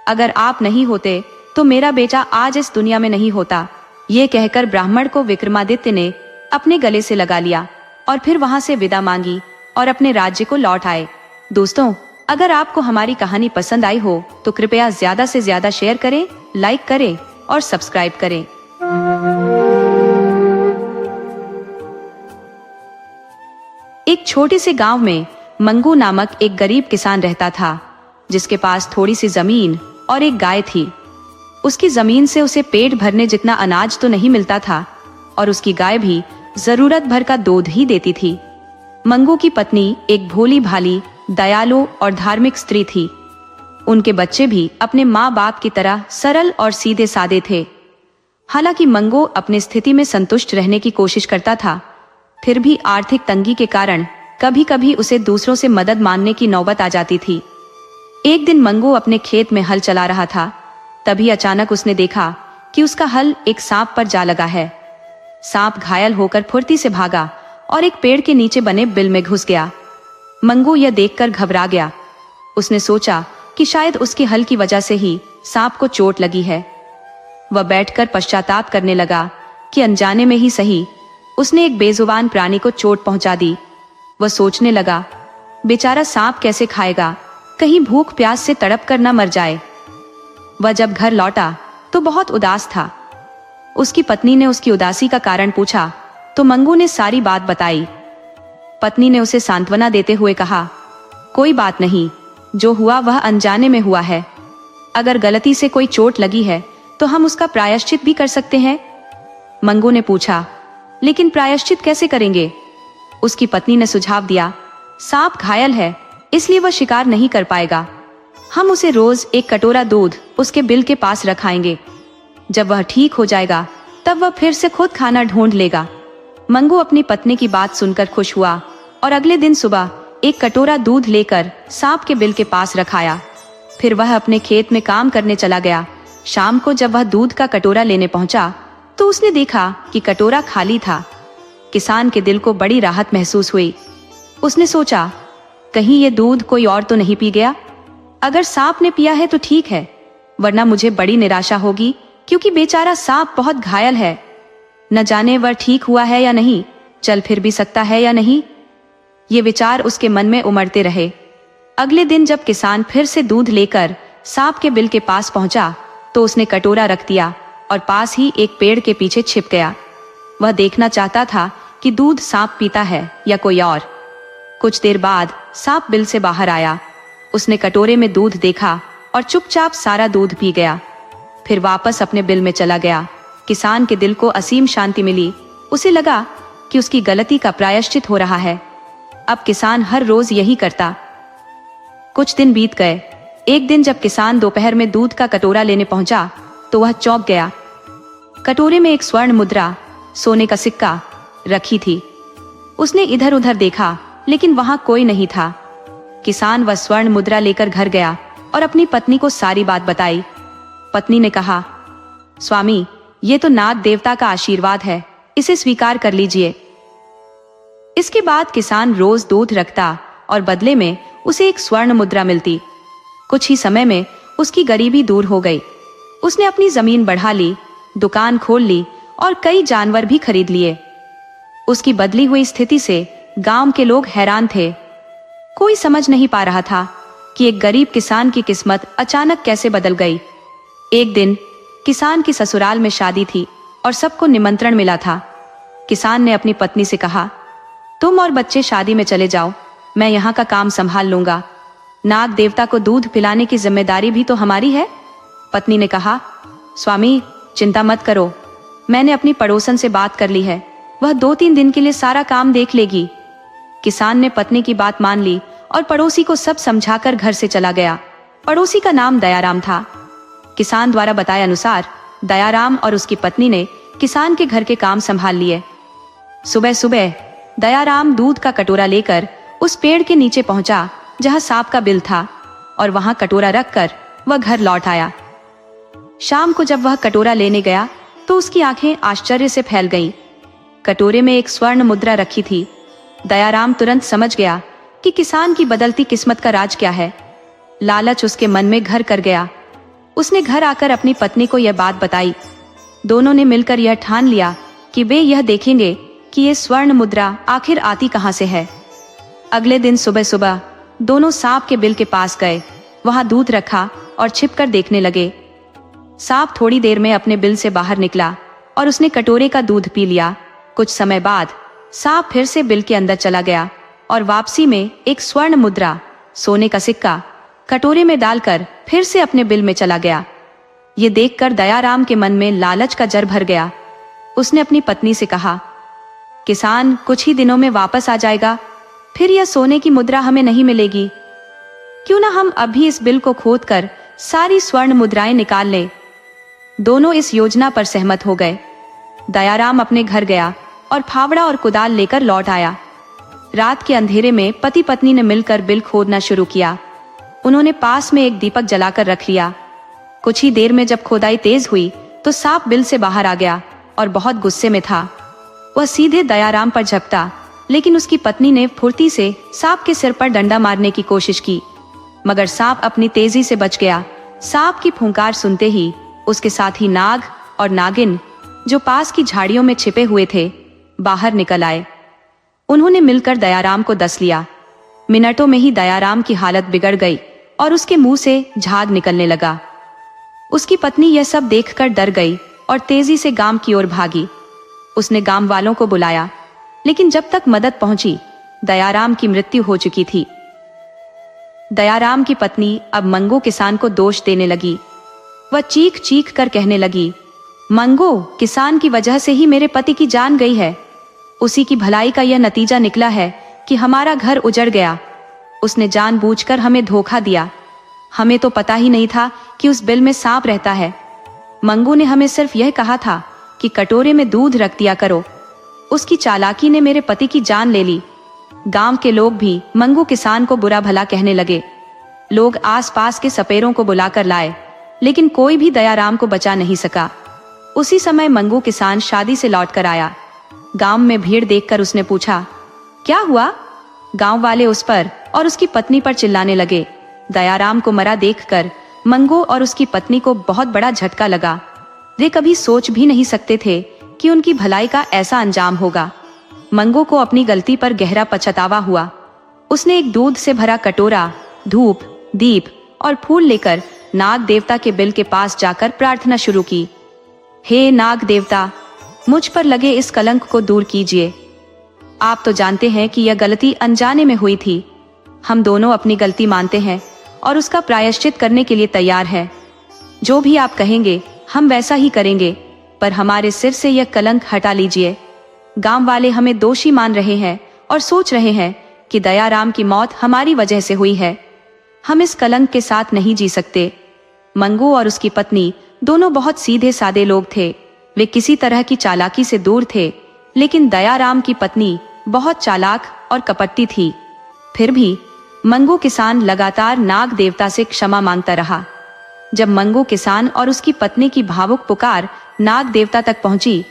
अगर आप नहीं होते तो मेरा बेटा आज इस दुनिया में नहीं होता। ये कहकर ब्राह्मण को विक्रमादित्य ने अपने गले से लगा लिया और फिर वहां से विदा मांगी और अपने राज्य को लौट आए। दोस्तों, अगर आपको हमारी कहानी पसंद आई हो तो कृपया ज्यादा से ज्यादा शेयर करें, लाइक करें और सब्सक्राइब करें। एक छोटे से गांव में मंगू नामक एक गरीब किसान रहता था, जिसके पास थोड़ी सी जमीन और एक गाय थी। उसकी जमीन से उसे पेट भरने जितना अनाज तो नहीं मिलता था और उसकी गाय भी जरूरत भर का दूध ही देती थी। मंगू की पत्नी एक भोली भाली, दयालु और धार्मिक स्त्री थी। उनके बच्चे भी अपने माँ बाप की तरह सरल और सीधे सादे थे। हालांकि मंगू अपनी स्थिति में संतुष्ट रहने की कोशिश करता था, फिर भी आर्थिक तंगी के कारण कभी कभी उसे दूसरों से मदद मांगने की नौबत आ जाती थी। एक दिन मंगू अपने खेत में हल चला रहा था, तभी अचानक उसने देखा कि उसका हल एक सांप पर जा लगा है। सांप घायल होकर फुर्ती से भागा और एक पेड़ के नीचे बने बिल में घुस गया। मंगू यह देखकर घबरा गया। उसने सोचा कि शायद उसके हल की वजह से ही सांप को चोट लगी है। वह बैठकर पश्चाताप करने लगा कि अनजाने में ही सही उसने एक बेजुबान प्राणी को चोट पहुंचा दी। वह सोचने लगा, बेचारा सांप कैसे खाएगा, कहीं भूख प्यास से तड़प कर न मर जाए। वह जब घर लौटा तो बहुत उदास था। उसकी पत्नी ने उसकी उदासी का कारण पूछा तो मंगू ने सारी बात बताई। पत्नी ने उसे सांत्वना देते हुए कहा, कोई बात नहीं, जो हुआ वह अनजाने में हुआ है। अगर गलती से कोई चोट लगी है तो हम उसका प्रायश्चित भी कर सकते हैं। मंगू ने पूछा, लेकिन प्रायश्चित कैसे करेंगे? उसकी पत्नी ने सुझाव दिया, सांप घायल है, इसलिए वह शिकार नहीं कर पाएगा। हम उसे रोज एक कटोरा दूध उसके बिल के पास रखाएंगे। जब वह ठीक हो जाएगा तब वह फिर से खुद खाना ढूंढ लेगा। मंगू अपनी पत्नी की बात सुनकर खुश हुआ और अगले दिन सुबह एक कटोरा दूध लेकर सांप के बिल के पास रखाया। फिर वह अपने खेत में काम करने चला गया। शाम को जब वह दूध का कटोरा लेने पहुंचा तो उसने देखा कि कटोरा खाली था। किसान के दिल को बड़ी राहत महसूस हुई। उसने सोचा, कहीं ये दूध कोई और तो नहीं पी गया? अगर सांप ने पिया है तो ठीक है, वरना मुझे बड़ी निराशा होगी, क्योंकि बेचारा सांप बहुत घायल है। न जाने वह ठीक हुआ है या नहीं, चल फिर भी सकता है या नहीं। ये विचार उसके मन में उमड़ते रहे। अगले दिन जब किसान फिर से दूध लेकर सांप के बिल के पास पहुंचा तो उसने कटोरा रख दिया और पास ही एक पेड़ के पीछे छिप गया। वह देखना चाहता था कि दूध सांप पीता है या कोई और। कुछ देर बाद सांप बिल से बाहर आया। उसने कटोरे में दूध देखा और चुपचाप सारा दूध पी गया। फिर वापस अपने बिल में चला गया। किसान के दिल को असीम शांति मिली। उसे लगा कि उसकी गलती का प्रायश्चित हो रहा है। अब किसान हर रोज यही करता। कुछ दिन बीत गए। एक दिन जब किसान दोपहर में दूध का कटोरा लेने पहुंचा तो वह चौंक गया। कटोरे में एक स्वर्ण मुद्रा, सोने का सिक्का रखी थी। उसने इधर उधर देखा लेकिन वहां कोई नहीं था। किसान वह स्वर्ण मुद्रा लेकर घर गया और अपनी पत्नी को सारी बात बताई। पत्नी ने कहा, स्वामी, ये तो नाग देवता का आशीर्वाद है, इसे स्वीकार कर लीजिए। इसके बाद किसान रोज दूध रखता और बदले में उसे एक स्वर्ण मुद्रा मिलती। कुछ ही समय में उसकी गरीबी दूर हो गई। उसने अपनी जमीन बढ़ा ली, दुकान खोल ली और कई जानवर भी खरीद लिए। उसकी बदली हुई स्थिति से गांव के लोग हैरान थे। कोई समझ नहीं पा रहा था कि एक गरीब किसान की किस्मत अचानक कैसे बदल गई। एक दिन किसान की ससुराल में शादी थी और सबको निमंत्रण मिला था। किसान ने अपनी पत्नी से कहा, तुम और बच्चे शादी में चले जाओ, मैं यहाँ का काम संभाल लूंगा। नाग देवता को दूध पिलाने की जिम्मेदारी भी तो हमारी है। पत्नी ने कहा, स्वामी, चिंता मत करो, मैंने अपनी पड़ोसन से बात कर ली है, वह 2-3 दिन के लिए सारा काम देख लेगी। किसान ने पत्नी की बात मान ली और पड़ोसी को सब समझाकर घर से चला गया। पड़ोसी का नाम दयाराम था। किसान द्वारा बताए अनुसार दयाराम और उसकी पत्नी ने किसान के घर के काम संभाल लिए। सुबह सुबह दयाराम दूध का कटोरा लेकर उस पेड़ के नीचे पहुंचा जहां सांप का बिल था और वहां कटोरा रखकर वह घर लौट आया। शाम को जब वह कटोरा लेने गया तो उसकी आंखें आश्चर्य से फैल गईं। कटोरे में एक स्वर्ण मुद्रा रखी थी। दयाराम तुरंत समझ गया कि किसान की बदलती किस्मत का राज क्या है। लालच उसके मन में घर कर गया। उसने घर आकर अपनी पत्नी को यह बात बताई। दोनों ने मिलकर यह ठान लिया कि वे यह देखेंगे कि ये स्वर्ण मुद्रा आखिर आती कहां से है। अगले दिन सुबह सुबह दोनों सांप के बिल के पास गए, वहां दूध रखा और छिपकर देखने लगे। सांप थोड़ी देर में अपने बिल से बाहर निकला और उसने कटोरे का दूध पी लिया। कुछ समय बाद सांप फिर से बिल के अंदर चला गया और वापसी में एक स्वर्ण मुद्रा, सोने का सिक्का, कटोरे में डालकर फिर से अपने बिल में चला गया। ये देखकर दयाराम के मन में लालच का जर भर गया। उसने अपनी पत्नी से कहा, किसान कुछ ही दिनों में वापस आ जाएगा, फिर यह सोने की मुद्रा हमें नहीं मिलेगी। क्यों ना हम अभी इस बिल को खोदकर सारी स्वर्ण मुद्राएं निकाल लें। दोनों इस योजना पर सहमत हो गए। दयाराम अपने घर गया और फावड़ा और कुदाल लेकर लौट आया। रात के अंधेरे में पति पत्नी ने मिलकर बिल खोदना शुरू किया। उन्होंने पास में एक दीपक जलाकर रख लिया। कुछ ही देर में जब खोदाई तेज हुई तो सांप बिल से बाहर आ गया और बहुत गुस्से में था। वह सीधे दयाराम पर झपटा, लेकिन उसकी पत्नी ने फुर्ती से सांप के सिर पर डंडा मारने की कोशिश की, मगर सांप अपनी तेजी से बच गया। सांप की फुंकार सुनते ही उसके साथ ही नाग और नागिन, जो पास की झाड़ियों में छिपे हुए थे, बाहर निकल आए। उन्होंने मिलकर दयाराम को डस लिया। मिनटों में ही दयाराम की हालत बिगड़ गई और उसके मुंह से झाग निकलने लगा। उसकी पत्नी यह सब देखकर डर गई और तेजी से गांव की ओर भागी। उसने गांव वालों को बुलाया, लेकिन जब तक मदद पहुंची, दयाराम की मृत्यु हो चुकी थी। दयाराम की पत्नी अब मंगू किसान को दोष देने लगी। वह चीख चीख कर कहने लगी, मंगू किसान की वजह से ही मेरे पति की जान गई है। उसी की भलाई का यह नतीजा निकला है कि हमारा घर उजड़ गया। उसने जानबूझकर हमें धोखा दिया। हमें तो पता ही नहीं था कि उस बिल में सांप रहता है। मंगू ने हमें सिर्फ यह कहा था कि कटोरे में दूध रख दिया करो। उसकी चालाकी ने मेरे पति की जान ले ली। गांव के लोग भी मंगू किसान को बुरा भला कहने लगे। लोग आसपास के सपेरों को बुलाकर लाए, लेकिन कोई भी दयाराम को बचा नहीं सका। उसी समय मंगू किसान शादी से लौटकर आया। गांव में भीड़ देखकर उसने पूछा, क्या हुआ? गांव वाले उस पर और उसकी पत्नी पर चिल्लाने लगे। दयाराम को मरा देखकर मंगू और उसकी पत्नी को बहुत बड़ा झटका लगा। वे कभी सोच भी नहीं सकते थे कि उनकी भलाई का ऐसा अंजाम होगा। मंगू को अपनी गलती पर गहरा पछतावा हुआ। उसने एक दूध से भरा कटोरा, धूप, दीप और फूल लेकर नाग देवता के बिल के पास जाकर प्रार्थना शुरू की। हे नाग देवता, मुझ पर लगे इस कलंक को दूर कीजिए। आप तो जानते हैं कि यह गलती अनजाने में हुई थी। हम दोनों अपनी गलती मानते हैं और उसका प्रायश्चित करने के लिए तैयार हैं। जो भी आप कहेंगे हम वैसा ही करेंगे, पर हमारे सिर से यह कलंक हटा लीजिए। गांव वाले हमें दोषी मान रहे हैं और सोच रहे हैं कि दयाराम की मौत हमारी वजह से हुई है। हम इस कलंक के साथ नहीं जी सकते। मंगू और उसकी पत्नी दोनों बहुत सीधे सादे लोग थे। वे किसी तरह की चालाकी से दूर थे, लेकिन दयाराम की पत्नी बहुत चालाक और कपटी थी। फिर भी मंगू किसान लगातार नाग देवता से क्षमा मांगता रहा। जब मंगू किसान और उसकी पत्नी की भावुक पुकार नाग देवता तक पहुंची,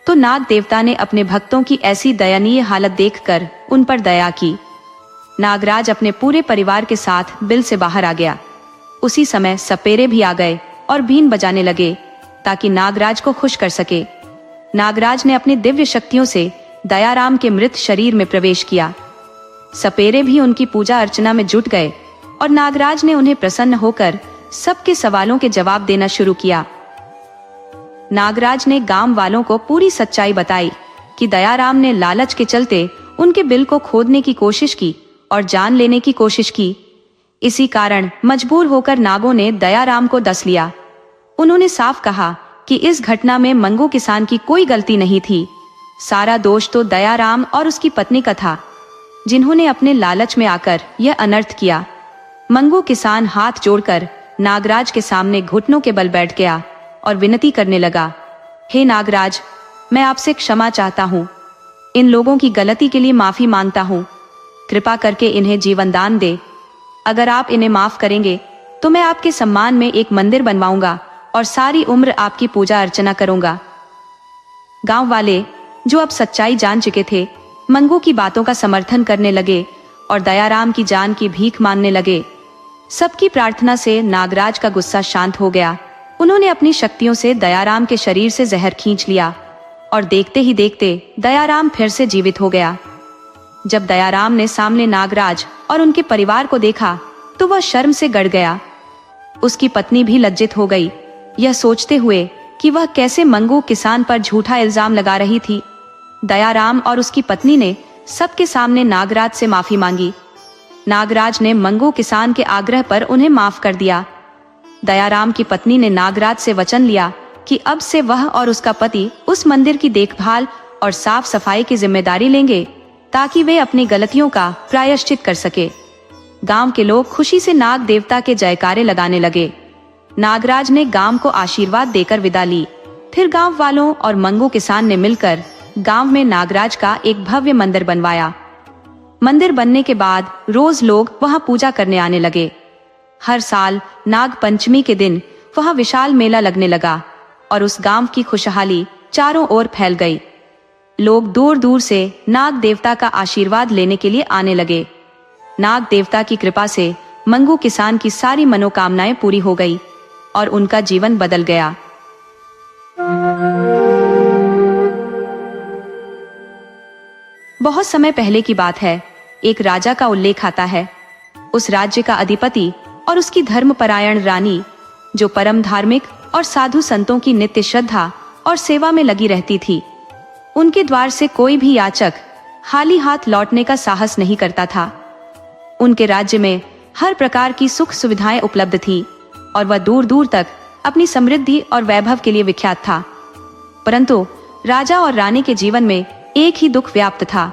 तो नाग देवता ने अपने भक्तों की ऐसी दयनीय हालत देखकर उन पर दया की। नागराज अपने पूरे परिवार के साथ बिल से बाहर आ गया। उसी समय सपेरे भी आ गए और बीन बजाने लगे ताकि नागराज को खुश कर सके। नागराज ने अपनी दिव्य शक्तियों से दयाराम के मृत शरीर में प्रवेश किया। सपेरे भी उनकी पूजा अर्चना में जुट गए और नागराज ने उन्हें प्रसन्न होकर सबके सवालों के जवाब देना शुरू किया। नागराज ने गांव वालों को पूरी सच्चाई बताई कि दयाराम ने लालच के चलते उनके बिल को खोदने की कोशिश की और जान लेने की कोशिश की। इसी कारण मजबूर होकर नागों ने दयाराम को डस लिया। उन्होंने साफ कहा कि इस घटना में मंगू किसान की कोई गलती नहीं थी। सारा दोष तो दयाराम और उसकी पत्नी का था, जिन्होंने अपने लालच में आकर यह अनर्थ किया। मंगू किसान हाथ जोड़कर नागराज के सामने घुटनों के बल बैठ गया और विनती करने लगा, हे नागराज, मैं आपसे क्षमा चाहता हूँ। इन लोगों की गलती के लिए माफी मांगता हूँ। कृपा करके इन्हें जीवन दान दे। अगर आप इन्हें माफ करेंगे तो मैं आपके सम्मान में एक मंदिर बनवाऊंगा और सारी उम्र आपकी पूजा अर्चना करूंगा। गांव वाले, जो अब सच्चाई जान चुके थे, मंगू की बातों का समर्थन करने लगे और दयाराम की जान की भीख मांगने लगे। सबकी प्रार्थना से नागराज का गुस्सा शांत हो गया। उन्होंने अपनी शक्तियों से दयाराम के शरीर से जहर खींच लिया और देखते ही देखते दयाराम फिर से जीवित हो गया। जब दयाराम ने सामने नागराज और उनके परिवार को देखा तो वह शर्म से गड़ गया। उसकी पत्नी भी लज्जित हो गई, यह सोचते हुए कि वह कैसे मंगू किसान पर झूठा इल्जाम लगा रही थी। दयाराम और उसकी पत्नी ने सबके सामने नागराज से माफी मांगी। नागराज ने मंगू किसान के आग्रह पर उन्हें माफ कर दिया। दयाराम की पत्नी ने नागराज से वचन लिया कि अब से वह और उसका पति उस मंदिर की देखभाल और साफ सफाई की जिम्मेदारी लेंगे ताकि वे अपनी गलतियों का प्रायश्चित कर सके। गांव के लोग खुशी से नाग देवता के जयकारे लगाने लगे। नागराज ने गांव को आशीर्वाद देकर विदा ली। फिर गांव वालों और मंगू किसान ने मिलकर गांव में नागराज का एक भव्य मंदिर बनवाया। मंदिर बनने के बाद रोज लोग वहां पूजा करने आने लगे। हर साल नाग पंचमी के दिन वहां विशाल मेला लगने लगा और उस गांव की खुशहाली चारों ओर फैल गई। लोग दूर दूर से नाग देवता का आशीर्वाद लेने के लिए आने लगे। नाग देवता की कृपा से मंगू किसान की सारी मनोकामनाएं पूरी हो गई और उनका जीवन बदल गया। बहुत समय पहले की बात है। एक राजा का उल्लेख आता है। उस राज्य का अधिपति और उसकी धर्मपरायण रानी, जो परम धार्मिक और साधु संतों की नित्य श्रद्धा और सेवा में लगी रहती थी। उनके द्वार से कोई भी याचक खाली हाथ लौटने का साहस नहीं करता था। उनके राज्य में हर प्रकार की सुख सुविधाएं उपलब्ध थी और वह दूर दूर तक अपनी समृद्धि और वैभव के लिए विख्यात था। परंतु राजा और रानी के जीवन में एक ही दुख व्याप्त था।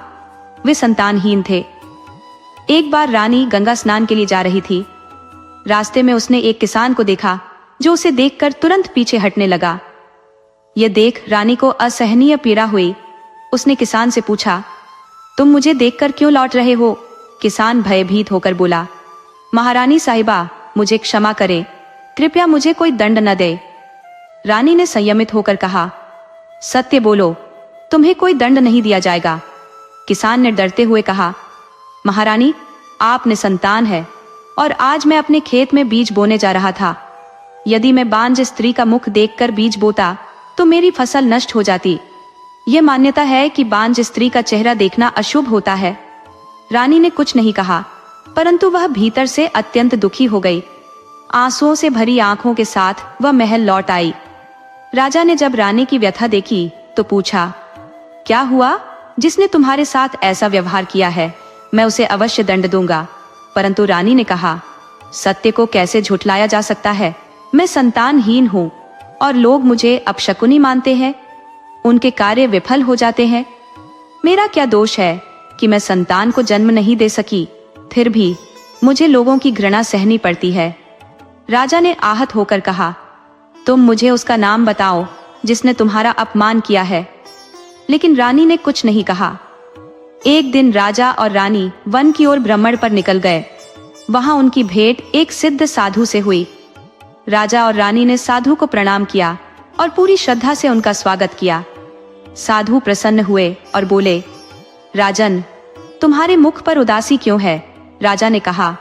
वे संतानहीन थे। एक बार रानी गंगा स्नान के लिए जा रही थी। रास्ते में उसने एक किसान को देखा जो उसे देखकर तुरंत पीछे हटने लगा। यह देख रानी को असहनीय पीड़ा हुई। उसने किसान से पूछा, तुम मुझे देखकर क्यों लौट रहे हो? किसान भयभीत होकर बोला, महारानी साहिबा, मुझे क्षमा करें, कृपया मुझे कोई दंड न दे। रानी ने संयमित होकर कहा, सत्य बोलो, तुम्हें कोई दंड नहीं दिया जाएगा। किसान ने डरते हुए कहा, महारानी, आप निसंतान है और आज मैं अपने खेत में बीज बोने जा रहा था। यदि मैं बांझ स्त्री का मुख देखकर बीज बोता तो मेरी फसल नष्ट हो जाती। यह मान्यता है कि बांझ स्त्री का चेहरा देखना अशुभ होता है। रानी ने कुछ नहीं कहा, परंतु वह भीतर से अत्यंत दुखी हो गई। आंसुओं से भरी आंखों के साथ वह महल लौट आई। राजा ने जब रानी की व्यथा देखी तो पूछा, क्या हुआ? जिसने तुम्हारे साथ ऐसा व्यवहार किया है, मैं उसे अवश्य दंड दूंगा। परंतु रानी ने कहा, सत्य को कैसे झुठलाया जा सकता है? मैं संतानहीन हूँ और लोग मुझे अपशकुनी मानते हैं। उनके कार्य विफल हो जाते हैं। मेरा क्या दोष है कि मैं संतान को जन्म नहीं दे सकी, फिर भी मुझे लोगों की घृणा सहनी पड़ती है। राजा ने आहत होकर कहा, तुम मुझे उसका नाम बताओ जिसने तुम्हारा अपमान किया है। लेकिन रानी ने कुछ नहीं कहा। एक दिन राजा और रानी वन की ओर भ्रमण पर निकल गए। वहां उनकी भेंट एक सिद्ध साधु से हुई। राजा और रानी ने साधु को प्रणाम किया और पूरी श्रद्धा से उनका स्वागत किया। साधु प्रसन्न हुए और बोले, राजन, तुम्हारे मुख पर उदासी क्यों है? राजा ने कहा,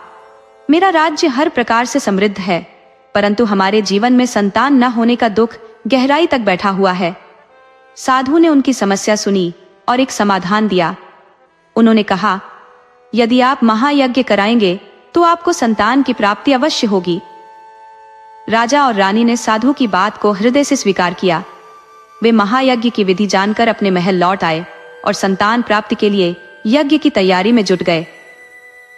मेरा राज्य हर प्रकार से समृद्ध है, परंतु हमारे जीवन में संतान न होने का दुख गहराई तक बैठा हुआ है। साधु ने उनकी समस्या सुनी और एक समाधान दिया। उन्होंने कहा, यदि आप महायज्ञ कराएंगे तो आपको संतान की प्राप्ति अवश्य होगी। राजा और रानी ने साधु की बात को हृदय से स्वीकार किया। वे महायज्ञ की विधि जानकर अपने महल लौट आए और संतान प्राप्ति के लिए यज्ञ की तैयारी में जुट गए।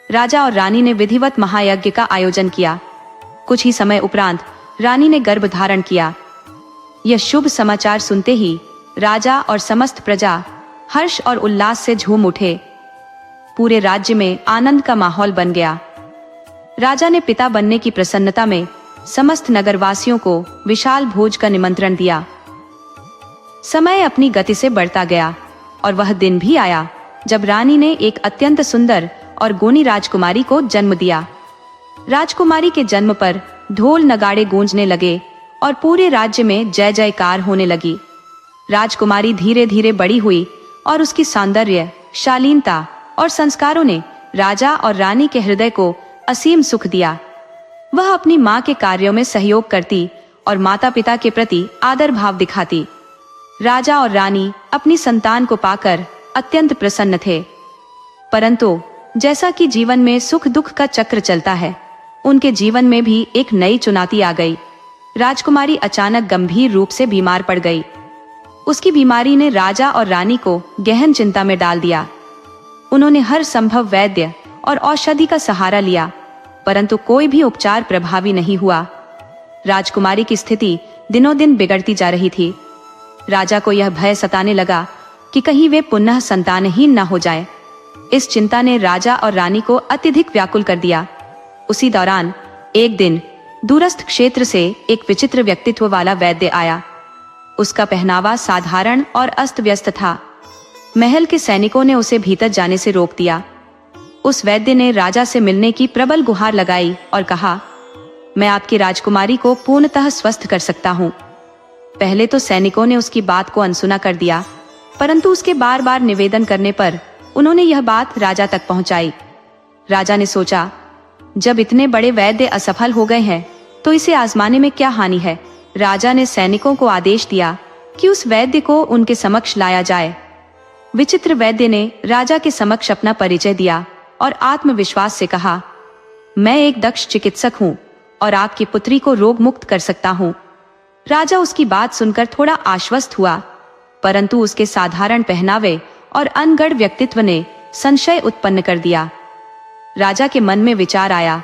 राजा और रानी ने विधिवत महायज्ञ का आयोजन किया। कुछ ही समय उपरांत रानी ने गर्भ धारण किया। यह शुभ समाचार सुनते ही राजा और समस्त प्रजा हर्ष और उल्लास से झूम उठे। पूरे राज्य में आनंद का माहौल बन गया। राजा ने पिता बनने की प्रसन्नता में समस्त नगरवासियों को विशाल भोज का निमंत्रण दिया। समय अपनी गति से बढ़ता गया और वह दिन भी आया जब रानी ने एक अत्यंत सुंदर और गुणी राजकुमारी को जन्म दिया। राजकुमारी के जन्म पर ढोल नगाड़े गूंजने लगे और पूरे राज्य में जय जयकार होने लगी। राजकुमारी धीरे धीरे बड़ी हुई और उसकी सौंदर्य, शालीनता और संस्कारों ने राजा और रानी के हृदय को असीम सुख दिया। वह अपनी माँ के कार्यों में सहयोग करती और माता पिता के प्रति आदर भाव दिखाती। राजा और रानी अपनी संतान को पाकर अत्यंत प्रसन्न थे। परंतु जैसा कि जीवन में सुख दुख का चक्र चलता है, उनके जीवन में भी एक नई चुनौती आ गई। राजकुमारी अचानक गंभीर रूप से बीमार पड़ गई। उसकी बीमारी ने राजा और रानी को गहन चिंता में डाल दिया। उन्होंने हर संभव वैद्य और औषधि का सहारा लिया, परंतु कोई भी उपचार प्रभावी नहीं हुआ। राजकुमारी की स्थिति दिनों दिन बिगड़ती जा रही थी। राजा को यह भय सताने लगा कि कहीं वे पुनः संतानहीन न हो जाए। इस चिंता ने राजा और रानी को अत्यधिक व्याकुल कर दिया। उसी दौरान एक दिन दूरस्थ क्षेत्र से एक विचित्र व्यक्तित्व वाला वैद्य आया। उसका पहनावा साधारण और अस्त व्यस्त था। महल के सैनिकों ने उसे भीतर जाने से रोक दिया। उस वैद्य ने राजा से मिलने की प्रबल गुहार लगाई और कहा, मैं आपकी राजकुमारी को पूर्णतः स्वस्थ कर सकता हूँ। पहले तो सैनिकों ने उसकी बात को अनसुना कर दिया, परंतु उसके बार बार निवेदन करने पर उन्होंने यह बात राजा तक पहुंचाई। राजा ने सोचा, जब इतने बड़े वैद्य असफल हो गए हैं तो इसे आजमाने में क्या हानि है। राजा ने सैनिकों को आदेश दिया कि उस वैद्य को उनके समक्ष लाया जाए। विचित्र वैद्य ने राजा के समक्ष अपना परिचय दिया और आत्मविश्वास से कहा, मैं एक दक्ष चिकित्सक हूँ और आपकी पुत्री को रोग मुक्त कर सकता हूँ। राजा उसकी बात सुनकर थोड़ा आश्वस्त हुआ, परंतु उसके साधारण पहनावे और अनगढ़ व्यक्तित्व ने संशय उत्पन्न कर दिया। राजा के मन में विचार आया,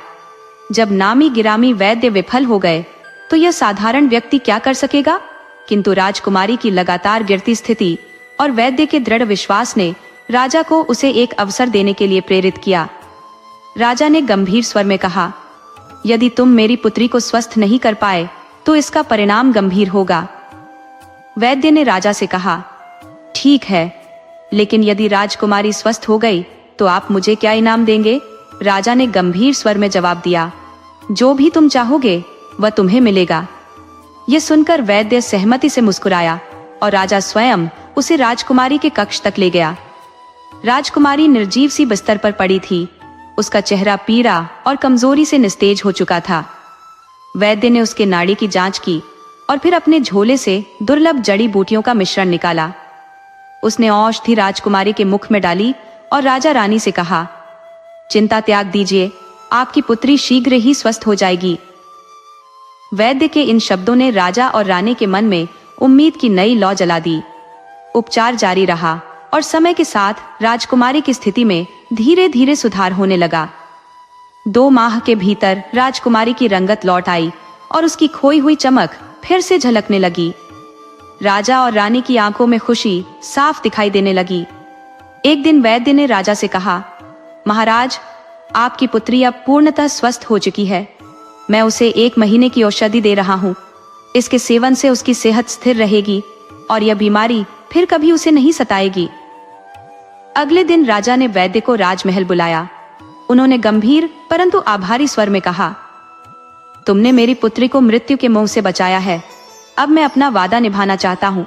जब नामी गिरामी वैद्य विफल हो गए तो यह साधारण व्यक्ति क्या कर सकेगा। किंतु राजकुमारी की लगातार गिरती स्थिति और वैद्य के दृढ़ विश्वास ने राजा को उसे एक अवसर देने के लिए प्रेरित किया। राजा ने गंभीर स्वर में कहा, यदि तुम मेरी पुत्री को स्वस्थ नहीं कर पाए तो इसका परिणाम गंभीर होगा। वैद्य ने राजा से कहा, ठीक है, लेकिन यदि राजकुमारी स्वस्थ हो गई तो आप मुझे क्या इनाम देंगे। राजा ने गंभीर स्वर में जवाब दिया, जो भी तुम चाहोगे वह तुम्हें मिलेगा। यह सुनकर वैद्य सहमति से मुस्कुराया और राजा स्वयं उसे राजकुमारी के कक्ष तक ले गया। राजकुमारी निर्जीव सी बिस्तर पर पड़ी थी। उसका चेहरा पीड़ा और कमजोरी से निस्तेज हो चुका था। वैद्य ने उसके नाड़ी की जांच की और फिर अपने झोले से दुर्लभ जड़ी बूटियों का मिश्रण निकाला। उसने औषधि राजकुमारी के मुख में डाली और राजा रानी से कहा, चिंता त्याग दीजिए, आपकी पुत्री शीघ्र ही स्वस्थ हो जाएगी। वैद्य के इन शब्दों ने राजा और रानी के मन में उम्मीद की नई लौ जला दी। उपचार जारी रहा और समय के साथ राजकुमारी की स्थिति में धीरे धीरे सुधार होने लगा। 2 माह के भीतर राजकुमारी की रंगत लौट आई और उसकी खोई हुई चमक फिर से झलकने लगी। राजा और रानी की आंखों में खुशी साफ दिखाई देने लगी। एक दिन वैद्य ने राजा से कहा, महाराज, आपकी पुत्री अब पूर्णतः स्वस्थ हो चुकी है। मैं उसे 1 महीने की औषधि दे रहा हूँ। इसके सेवन से उसकी सेहत स्थिर रहेगी और यह बीमारी फिर कभी उसे नहीं सताएगी। अगले दिन राजा ने वैद्य को राजमहल बुलाया। उन्होंने गंभीर परंतु आभारी स्वर में कहा, तुमने मेरी पुत्री को मृत्यु के मुंह से बचाया है। अब मैं अपना वादा निभाना चाहता हूँ।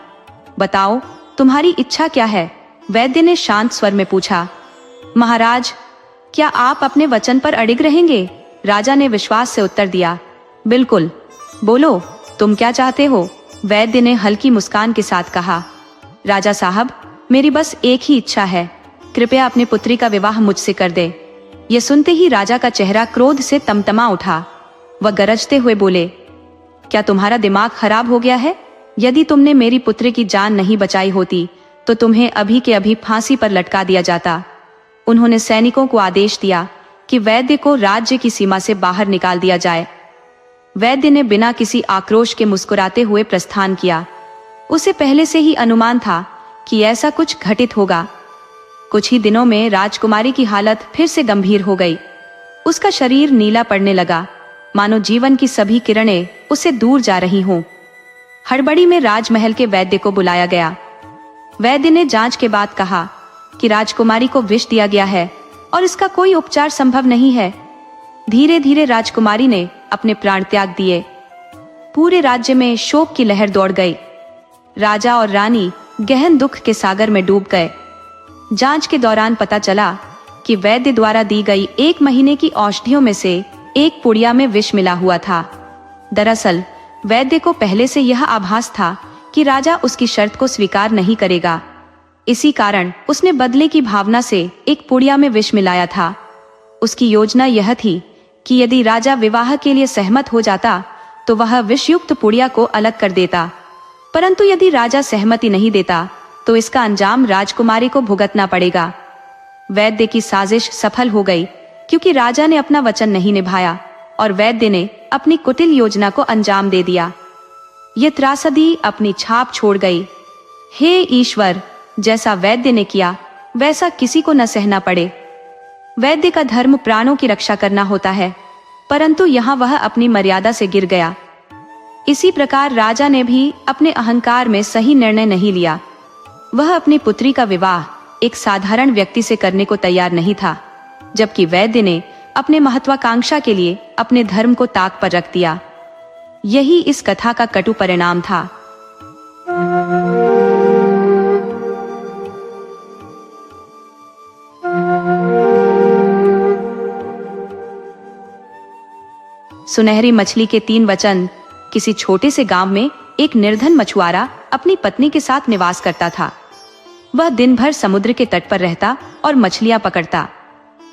बताओ, तुम्हारी इच्छा क्या है। वैद्य ने शांत स्वर में पूछा। महाराज, क्या आप अपने वचन पर अडिग रहेंगे। राजा ने विश्वास से उत्तर दिया, बिल्कुल, बोलो तुम क्या चाहते हो। वैद्य ने हल्की मुस्कान के साथ कहा, राजा साहब, मेरी बस एक ही इच्छा है, कृपया अपनी पुत्री का विवाह मुझसे कर दे। यह सुनते ही राजा का चेहरा क्रोध से तमतमा उठा। वह गरजते हुए बोले, क्या तुम्हारा दिमाग खराब हो गया है। यदि तुमने मेरी पुत्री की जान नहीं बचाई होती तो तुम्हें अभी के अभी फांसी पर लटका दिया जाता। उन्होंने सैनिकों को आदेश दिया कि वैद्य को राज्य की सीमा से बाहर निकाल दिया जाए। वैद्य ने बिना किसी आक्रोश के मुस्कुराते हुए प्रस्थान किया। उसे पहले से ही अनुमान था कि ऐसा कुछ घटित होगा। कुछ ही दिनों में राजकुमारी की हालत फिर से गंभीर हो गई। उसका शरीर नीला पड़ने लगा, मानो जीवन की सभी किरणें उससे दूर जा रही हों। हड़बड़ी में राजमहल के वैद्य को बुलाया गया। वैद्य ने जांच के बाद कहा कि राजकुमारी को विष दिया गया है और इसका कोई उपचार संभव नहीं है। धीरे धीरे राजकुमारी ने अपने प्राण त्याग दिए। पूरे राज्य में शोक की लहर दौड़ गई। राजा और रानी गहन दुख के सागर में डूब गए। जांच के दौरान पता चला कि वैद्य द्वारा दी गई 1 महीने की औषधियों में से एक पुड़िया में विष मिला हुआ था। दरअसल वैद्य को पहले से यह आभास था कि राजा उसकी शर्त को स्वीकार नहीं करेगा। इसी कारण उसने बदले की भावना से एक पुड़िया में विष मिलाया था। उसकी योजना यह थी कि यदि राजा विवाह के लिए सहमत हो जाता तो वह विषयुक्त पुड़िया को अलग कर देता, परंतु यदि राजा सहमति नहीं देता तो इसका अंजाम राजकुमारी को भुगतना पड़ेगा। वैद्य की साजिश सफल हो गई क्योंकि राजा ने अपना वचन नहीं निभाया और वैद्य ने अपनी कुटिल योजना को अंजाम दे दिया। यह त्रासदी अपनी छाप छोड़ गई। हे ईश्वर, जैसा वैद्य ने किया वैसा किसी को न सहना पड़े। वैद्य का धर्म प्राणों की रक्षा करना होता है, परंतु यहाँ वह अपनी मर्यादा से गिर गया। इसी प्रकार राजा ने भी अपने अहंकार में सही निर्णय नहीं लिया। वह अपनी पुत्री का विवाह एक साधारण व्यक्ति से करने को तैयार नहीं था, जबकि वैद्य ने अपने महत्वाकांक्षा के लिए अपने धर्म को ताक पर रख दिया। यही इस कथा का कटु परिणाम था। सुनहरी मछली के 3 वचन। किसी छोटे से गांव में एक निर्धन मछुआरा अपनी पत्नी के साथ निवास करता था। वह दिन भर समुद्र के तट पर रहता और मछलियां पकड़ता।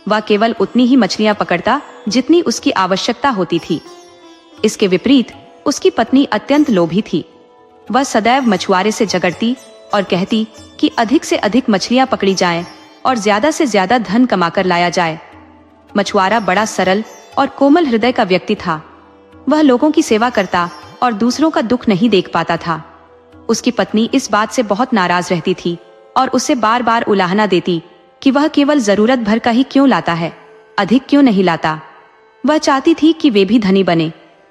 वह केवल उतनी ही मछलियां पकड़ता जितनी उसकी आवश्यकता होती थी। इसके विपरीत उसकी पत्नी अत्यंत लोभी थी। वह सदैव मछुआरे से झगड़ती और कहती कि अधिक से अधिक मछलियां पकड़ी जाएं और ज्यादा से ज्यादा धन कमाकर लाया जाए। मछुआरा बड़ा सरल और कोमल हृदय का व्यक्ति था। वह लोगों की सेवा करता और दूसरों का दुख नहीं देख पाता था। उसकी पत्नी इस बात से बहुत नाराज रहती थी और उसे बार बार उलाहना देती कि वह केवल जरूरत भर का ही क्यों लाता है, अधिक क्यों नहीं लाता। वह चाहती थी कि वे भी धनी बने।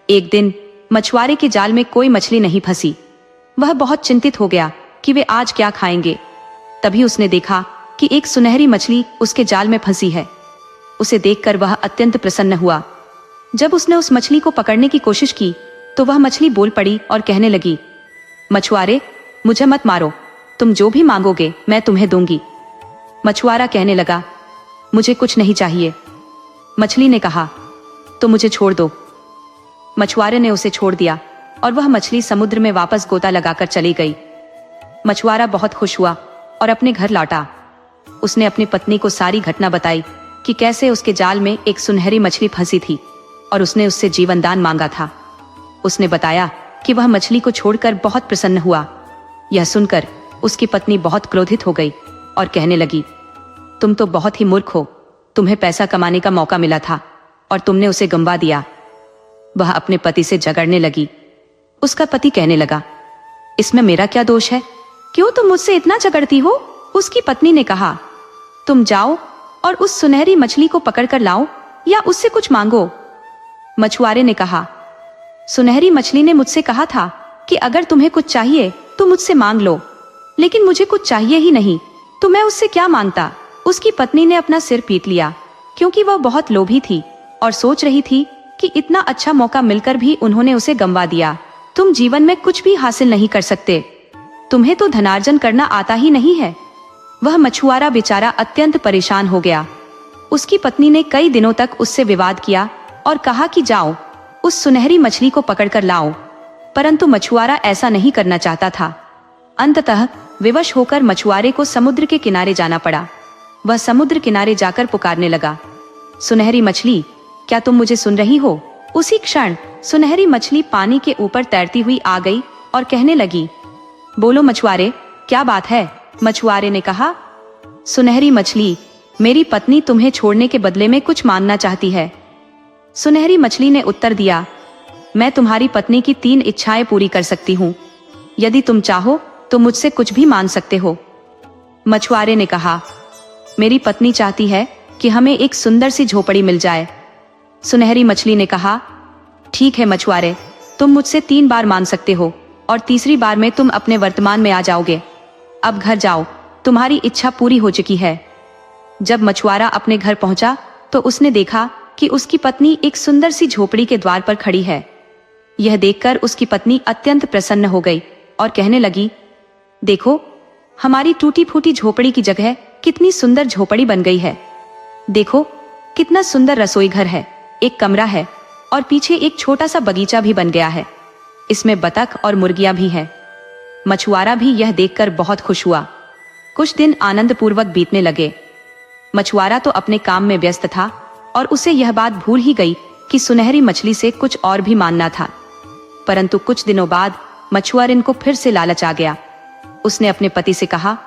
एक दिन मछुआरे के जाल में कोई मछली नहीं फंसी। वह बहुत चिंतित हो गया कि वे आज क्या खाएंगे। तभी उसने देखा कि एक सुनहरी मछली उसके जाल में फंसी है। उसे देखकर वह अत्यंत प्रसन्न हुआ। जब उसने उस मछली को पकड़ने की कोशिश की तो वह मछली बोल पड़ी और कहने लगी, मछुआरे, मुझे मत मारो, तुम जो भी मांगोगे मैं तुम्हें दूंगी। मछुआरा कहने लगा, मुझे कुछ नहीं चाहिए। मछली ने कहा, तो मुझे छोड़ दो। मछुआरे ने उसे छोड़ दिया और वह मछली समुद्र में वापस गोता लगाकर चली गई। मछुआरा बहुत खुश हुआ और अपने घर लौटा। उसने अपनी पत्नी को सारी घटना बताई कि कैसे उसके जाल में एक सुनहरी मछली फंसी थी और उसने उससे जीवन दान मांगा था। उसने बताया कि वह मछली को छोड़कर बहुत प्रसन्न हुआ। यह सुनकर उसकी पत्नी बहुत क्रोधित हो गई और कहने लगी, तुम तो बहुत ही मूर्ख हो। तुम्हें पैसा कमाने का मौका मिला था और तुमने उसे गंवा दिया। वह अपने पति से झगड़ने लगी। उसका पति कहने लगा, इसमें मेरा क्या दोष है, क्यों तुम मुझसे इतना झगड़ती हो। उसकी पत्नी ने कहा, तुम जाओ और उस सुनहरी मछली को पकड़कर लाओ या उससे कुछ मांगो। मछुआरे ने कहा, सुनहरी मछली ने मुझसे कहा था कि अगर तुम्हें कुछ चाहिए तो मुझसे मांग लो, लेकिन मुझे कुछ चाहिए ही नहीं, तो मैं उससे क्या मांगता। उसकी पत्नी ने अपना सिर पीट लिया, क्योंकि वह बहुत लोभी थी और सोच रही थी कि इतना अच्छा मौका मिलकर भी उन्होंने उसे गंवा दिया। तुम जीवन में कुछ भी हासिल नहीं कर सकते, तुम्हें तो धनार्जन करना आता ही नहीं है। वह मछुआरा बेचारा अत्यंत परेशान हो गया। उसकी पत्नी ने कई दिनों तक उससे विवाद किया और कहा कि जाओ उस सुनहरी मछली को पकड़कर लाओ, परंतु मछुआरा ऐसा नहीं करना चाहता था। अंततः विवश होकर मछुआरे को समुद्र के किनारे जाना पड़ा। वह समुद्र किनारे जाकर पुकारने लगा, सुनहरी मछली, क्या तुम मुझे सुन रही हो। उसी क्षण सुनहरी मछली पानी के ऊपर तैरती हुई आ गई और कहने लगी, बोलो मछुआरे, क्या बात है। मछुआरे ने कहा, सुनहरी मछली, मेरी पत्नी तुम्हें छोड़ने के बदले में कुछ मांगना चाहती है। सुनहरी मछली ने उत्तर दिया, मैं तुम्हारी पत्नी की 3 इच्छाएं पूरी कर सकती हूँ। यदि तुम चाहो तो मुझसे कुछ भी मांग सकते हो। मछुआरे ने कहा, मेरी पत्नी चाहती है कि हमें एक सुंदर सी झोपड़ी मिल जाए। सुनहरी मछली ने कहा, ठीक है मछुआरे, तुम मुझसे 3 बार मांग सकते हो और तीसरी बार में तुम अपने वर्तमान में आ जाओगे। अब घर जाओ, तुम्हारी इच्छा पूरी हो चुकी है। जब मछुआरा अपने घर पहुंचा तो उसने देखा कि उसकी पत्नी एक सुंदर सी झोपड़ी के द्वार पर खड़ी है। यह देखकर उसकी पत्नी अत्यंत प्रसन्न हो गई और कहने लगी, देखो, हमारी टूटी फूटी झोपड़ी की जगह कितनी सुंदर झोपड़ी बन गई है। देखो, कितना सुंदर रसोई घर है, एक कमरा है और पीछे एक छोटा सा बगीचा भी बन गया है। इसमें बतख और मुर्गियां भी हैं। मछुआरा भी यह देखकर बहुत खुश हुआ। कुछ दिन आनंद पूर्वक बीतने लगे। मछुआरा तो अपने काम में व्यस्त था और उसे यह बात भूल ही गई कि सुनहरी मछली से कुछ और भी मांगना था। परंतु कुछ दिनों बाद मछुआरे को फिर से लालच आ गया। उसने अपने पति से कहा,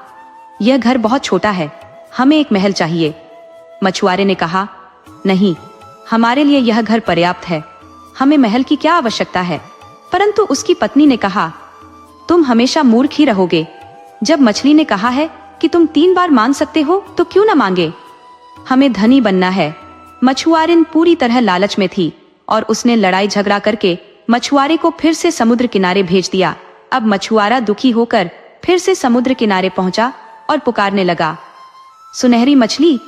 यह घर बहुत छोटा है, हमें एक महल चाहिए। मछुआरे ने कहा, नहीं, हमारे लिए यह घर पर्याप्त है, हमें महल की क्या आवश्यकता है। परंतु उसकी पत्नी ने कहा, तुम हमेशा मूर्ख ही रहोगे। जब मछली ने कहा है कि तुम 3 बार मांग सकते हो तो क्यों ना मांगे, हमें धनी बनना है। मछुआरिन पूरी तरह लालच में थी और उसने लड़ाई झगड़ा करके मछुआरे को फिर से समुद्र किनारे भेज दिया। अब मछुआरा दुखी होकर फिर से समुद्र किनारे पहुंचा और पुकारने लगा, सुनहरी मछली,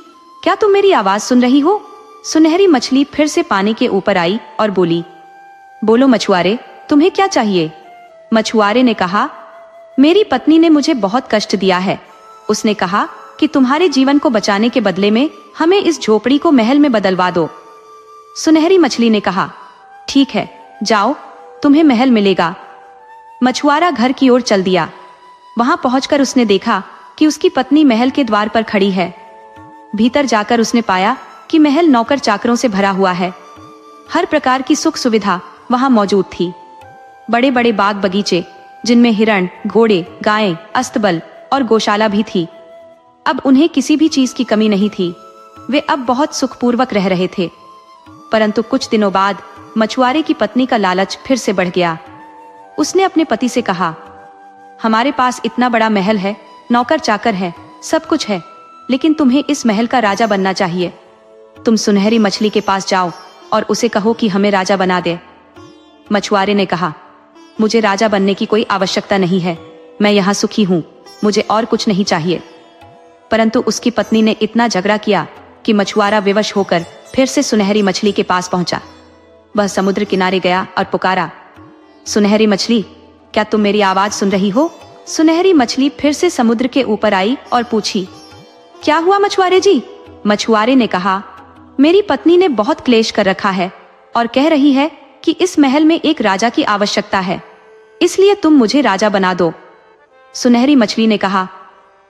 क्या तुम मेरी आवाज सुन रही हो? सुनहरी मछली फिर से पानी के ऊपर आई और बोली, बोलो मछुआरे, तुम्हें क्या चाहिए? मछुआरे ने कहा, मेरी पत्नी ने मुझे बहुत कष्ट दिया है। उसने कहा कि तुम्हारे जीवन को बचाने के बदले में हमें इस झोपड़ी को महल में बदलवा दो। सुनहरी मछली ने कहा, ठीक है, जाओ, तुम्हें महल मिलेगा। मछुआरा घर की ओर चल दिया। वहां पहुंचकर उसने देखा कि उसकी पत्नी महल के द्वार पर खड़ी है। भीतर जाकर उसने पाया कि महल नौकर चाकरों से भरा हुआ है। हर प्रकार की सुख सुविधा वहां मौजूद थी। बड़े बड़े बाग बगीचे, जिनमें हिरण, घोड़े, गायें, अस्तबल और गौशाला भी थी। अब उन्हें किसी भी चीज की कमी नहीं थी। वे अब बहुत सुखपूर्वक रह रहे थे। परंतु कुछ दिनों बाद मछुआरे की पत्नी का लालच फिर से बढ़ गया। उसने अपने पति से कहा, हमारे पास इतना बड़ा महल है, नौकर चाकर है, सब कुछ है, लेकिन तुम्हें इस महल का राजा बनना चाहिए। तुम सुनहरी मछली के पास जाओ और उसे कहो कि हमें राजा बना दे। मछुआरे ने कहा, मुझे राजा बनने की कोई आवश्यकता नहीं है, मैं यहाँ सुखी हूँ, मुझे और कुछ नहीं चाहिए। परंतु उसकी पत्नी ने इतना झगड़ा किया कि मछुआरा विवश होकर फिर से सुनहरी मछली के पास पहुंचा। वह समुद्र किनारे गया और पुकारा, सुनहरी मछली, क्या तुम मेरी आवाज सुन रही हो? सुनहरी मछली फिर से समुद्र के ऊपर आई और पूछी, क्या हुआ मछुआरे जी? मछुआरे ने कहा, मेरी पत्नी ने बहुत क्लेश कर रखा है और कह रही है कि इस महल में एक राजा की आवश्यकता है, इसलिए तुम मुझे राजा बना दो। सुनहरी मछली ने कहा,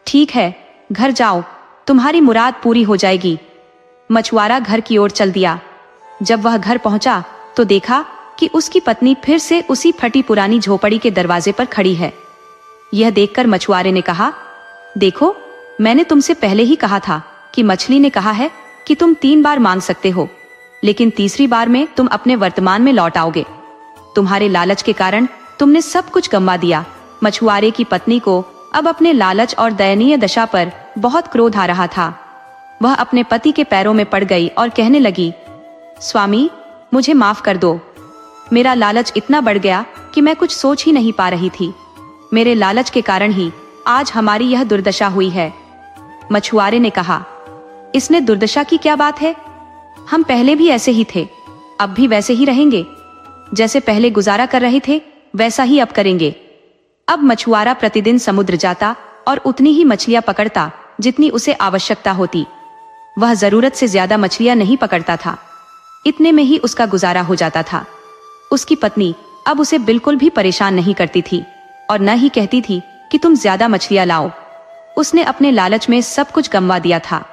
ठीक है, घर जाओ, तुम्हारी मुराद पूरी हो जाएगी। मछुआरा घर की ओर चल दिया। जब वह घर पहुंचा तो देखा कि उसकी पत्नी फिर से उसी फटी पुरानी झोपड़ी के दरवाजे पर खड़ी है। यह देखकर मछुआरे ने कहा, देखो, मैंने तुमसे पहले ही कहा था कि मछली ने कहा है कि तुम 3 बार मांग सकते हो, लेकिन तीसरी बार में तुम अपने वर्तमान में लौट आओगे। तुम्हारे लालच के कारण तुमने सब कुछ गंवा दिया। मछुआरे की पत्नी को अब अपने लालच और दयनीय दशा पर बहुत क्रोध आ रहा था। वह अपने पति के पैरों में पड़ गई और कहने लगी, स्वामी, मुझे माफ कर दो। मेरा लालच इतना बढ़ गया कि मैं कुछ सोच ही नहीं पा रही थी। मेरे लालच के कारण ही आज हमारी यह दुर्दशा हुई है। मछुआरे ने कहा, इसमें दुर्दशा की क्या बात है? हम पहले भी ऐसे ही थे, अब भी वैसे ही रहेंगे। जैसे पहले गुजारा कर रहे थे वैसा ही अब करेंगे। अब मछुआरा प्रतिदिन समुद्र जाता और उतनी ही मछलियां पकड़ता जितनी उसे आवश्यकता होती। वह जरूरत से ज्यादा मछलियां नहीं पकड़ता था। इतने में ही उसका गुजारा हो जाता था। उसकी पत्नी अब उसे बिल्कुल भी परेशान नहीं करती थी और न ही कहती थी कि तुम ज्यादा मछलियां लाओ। उसने अपने लालच में सब कुछ गंवा दिया था।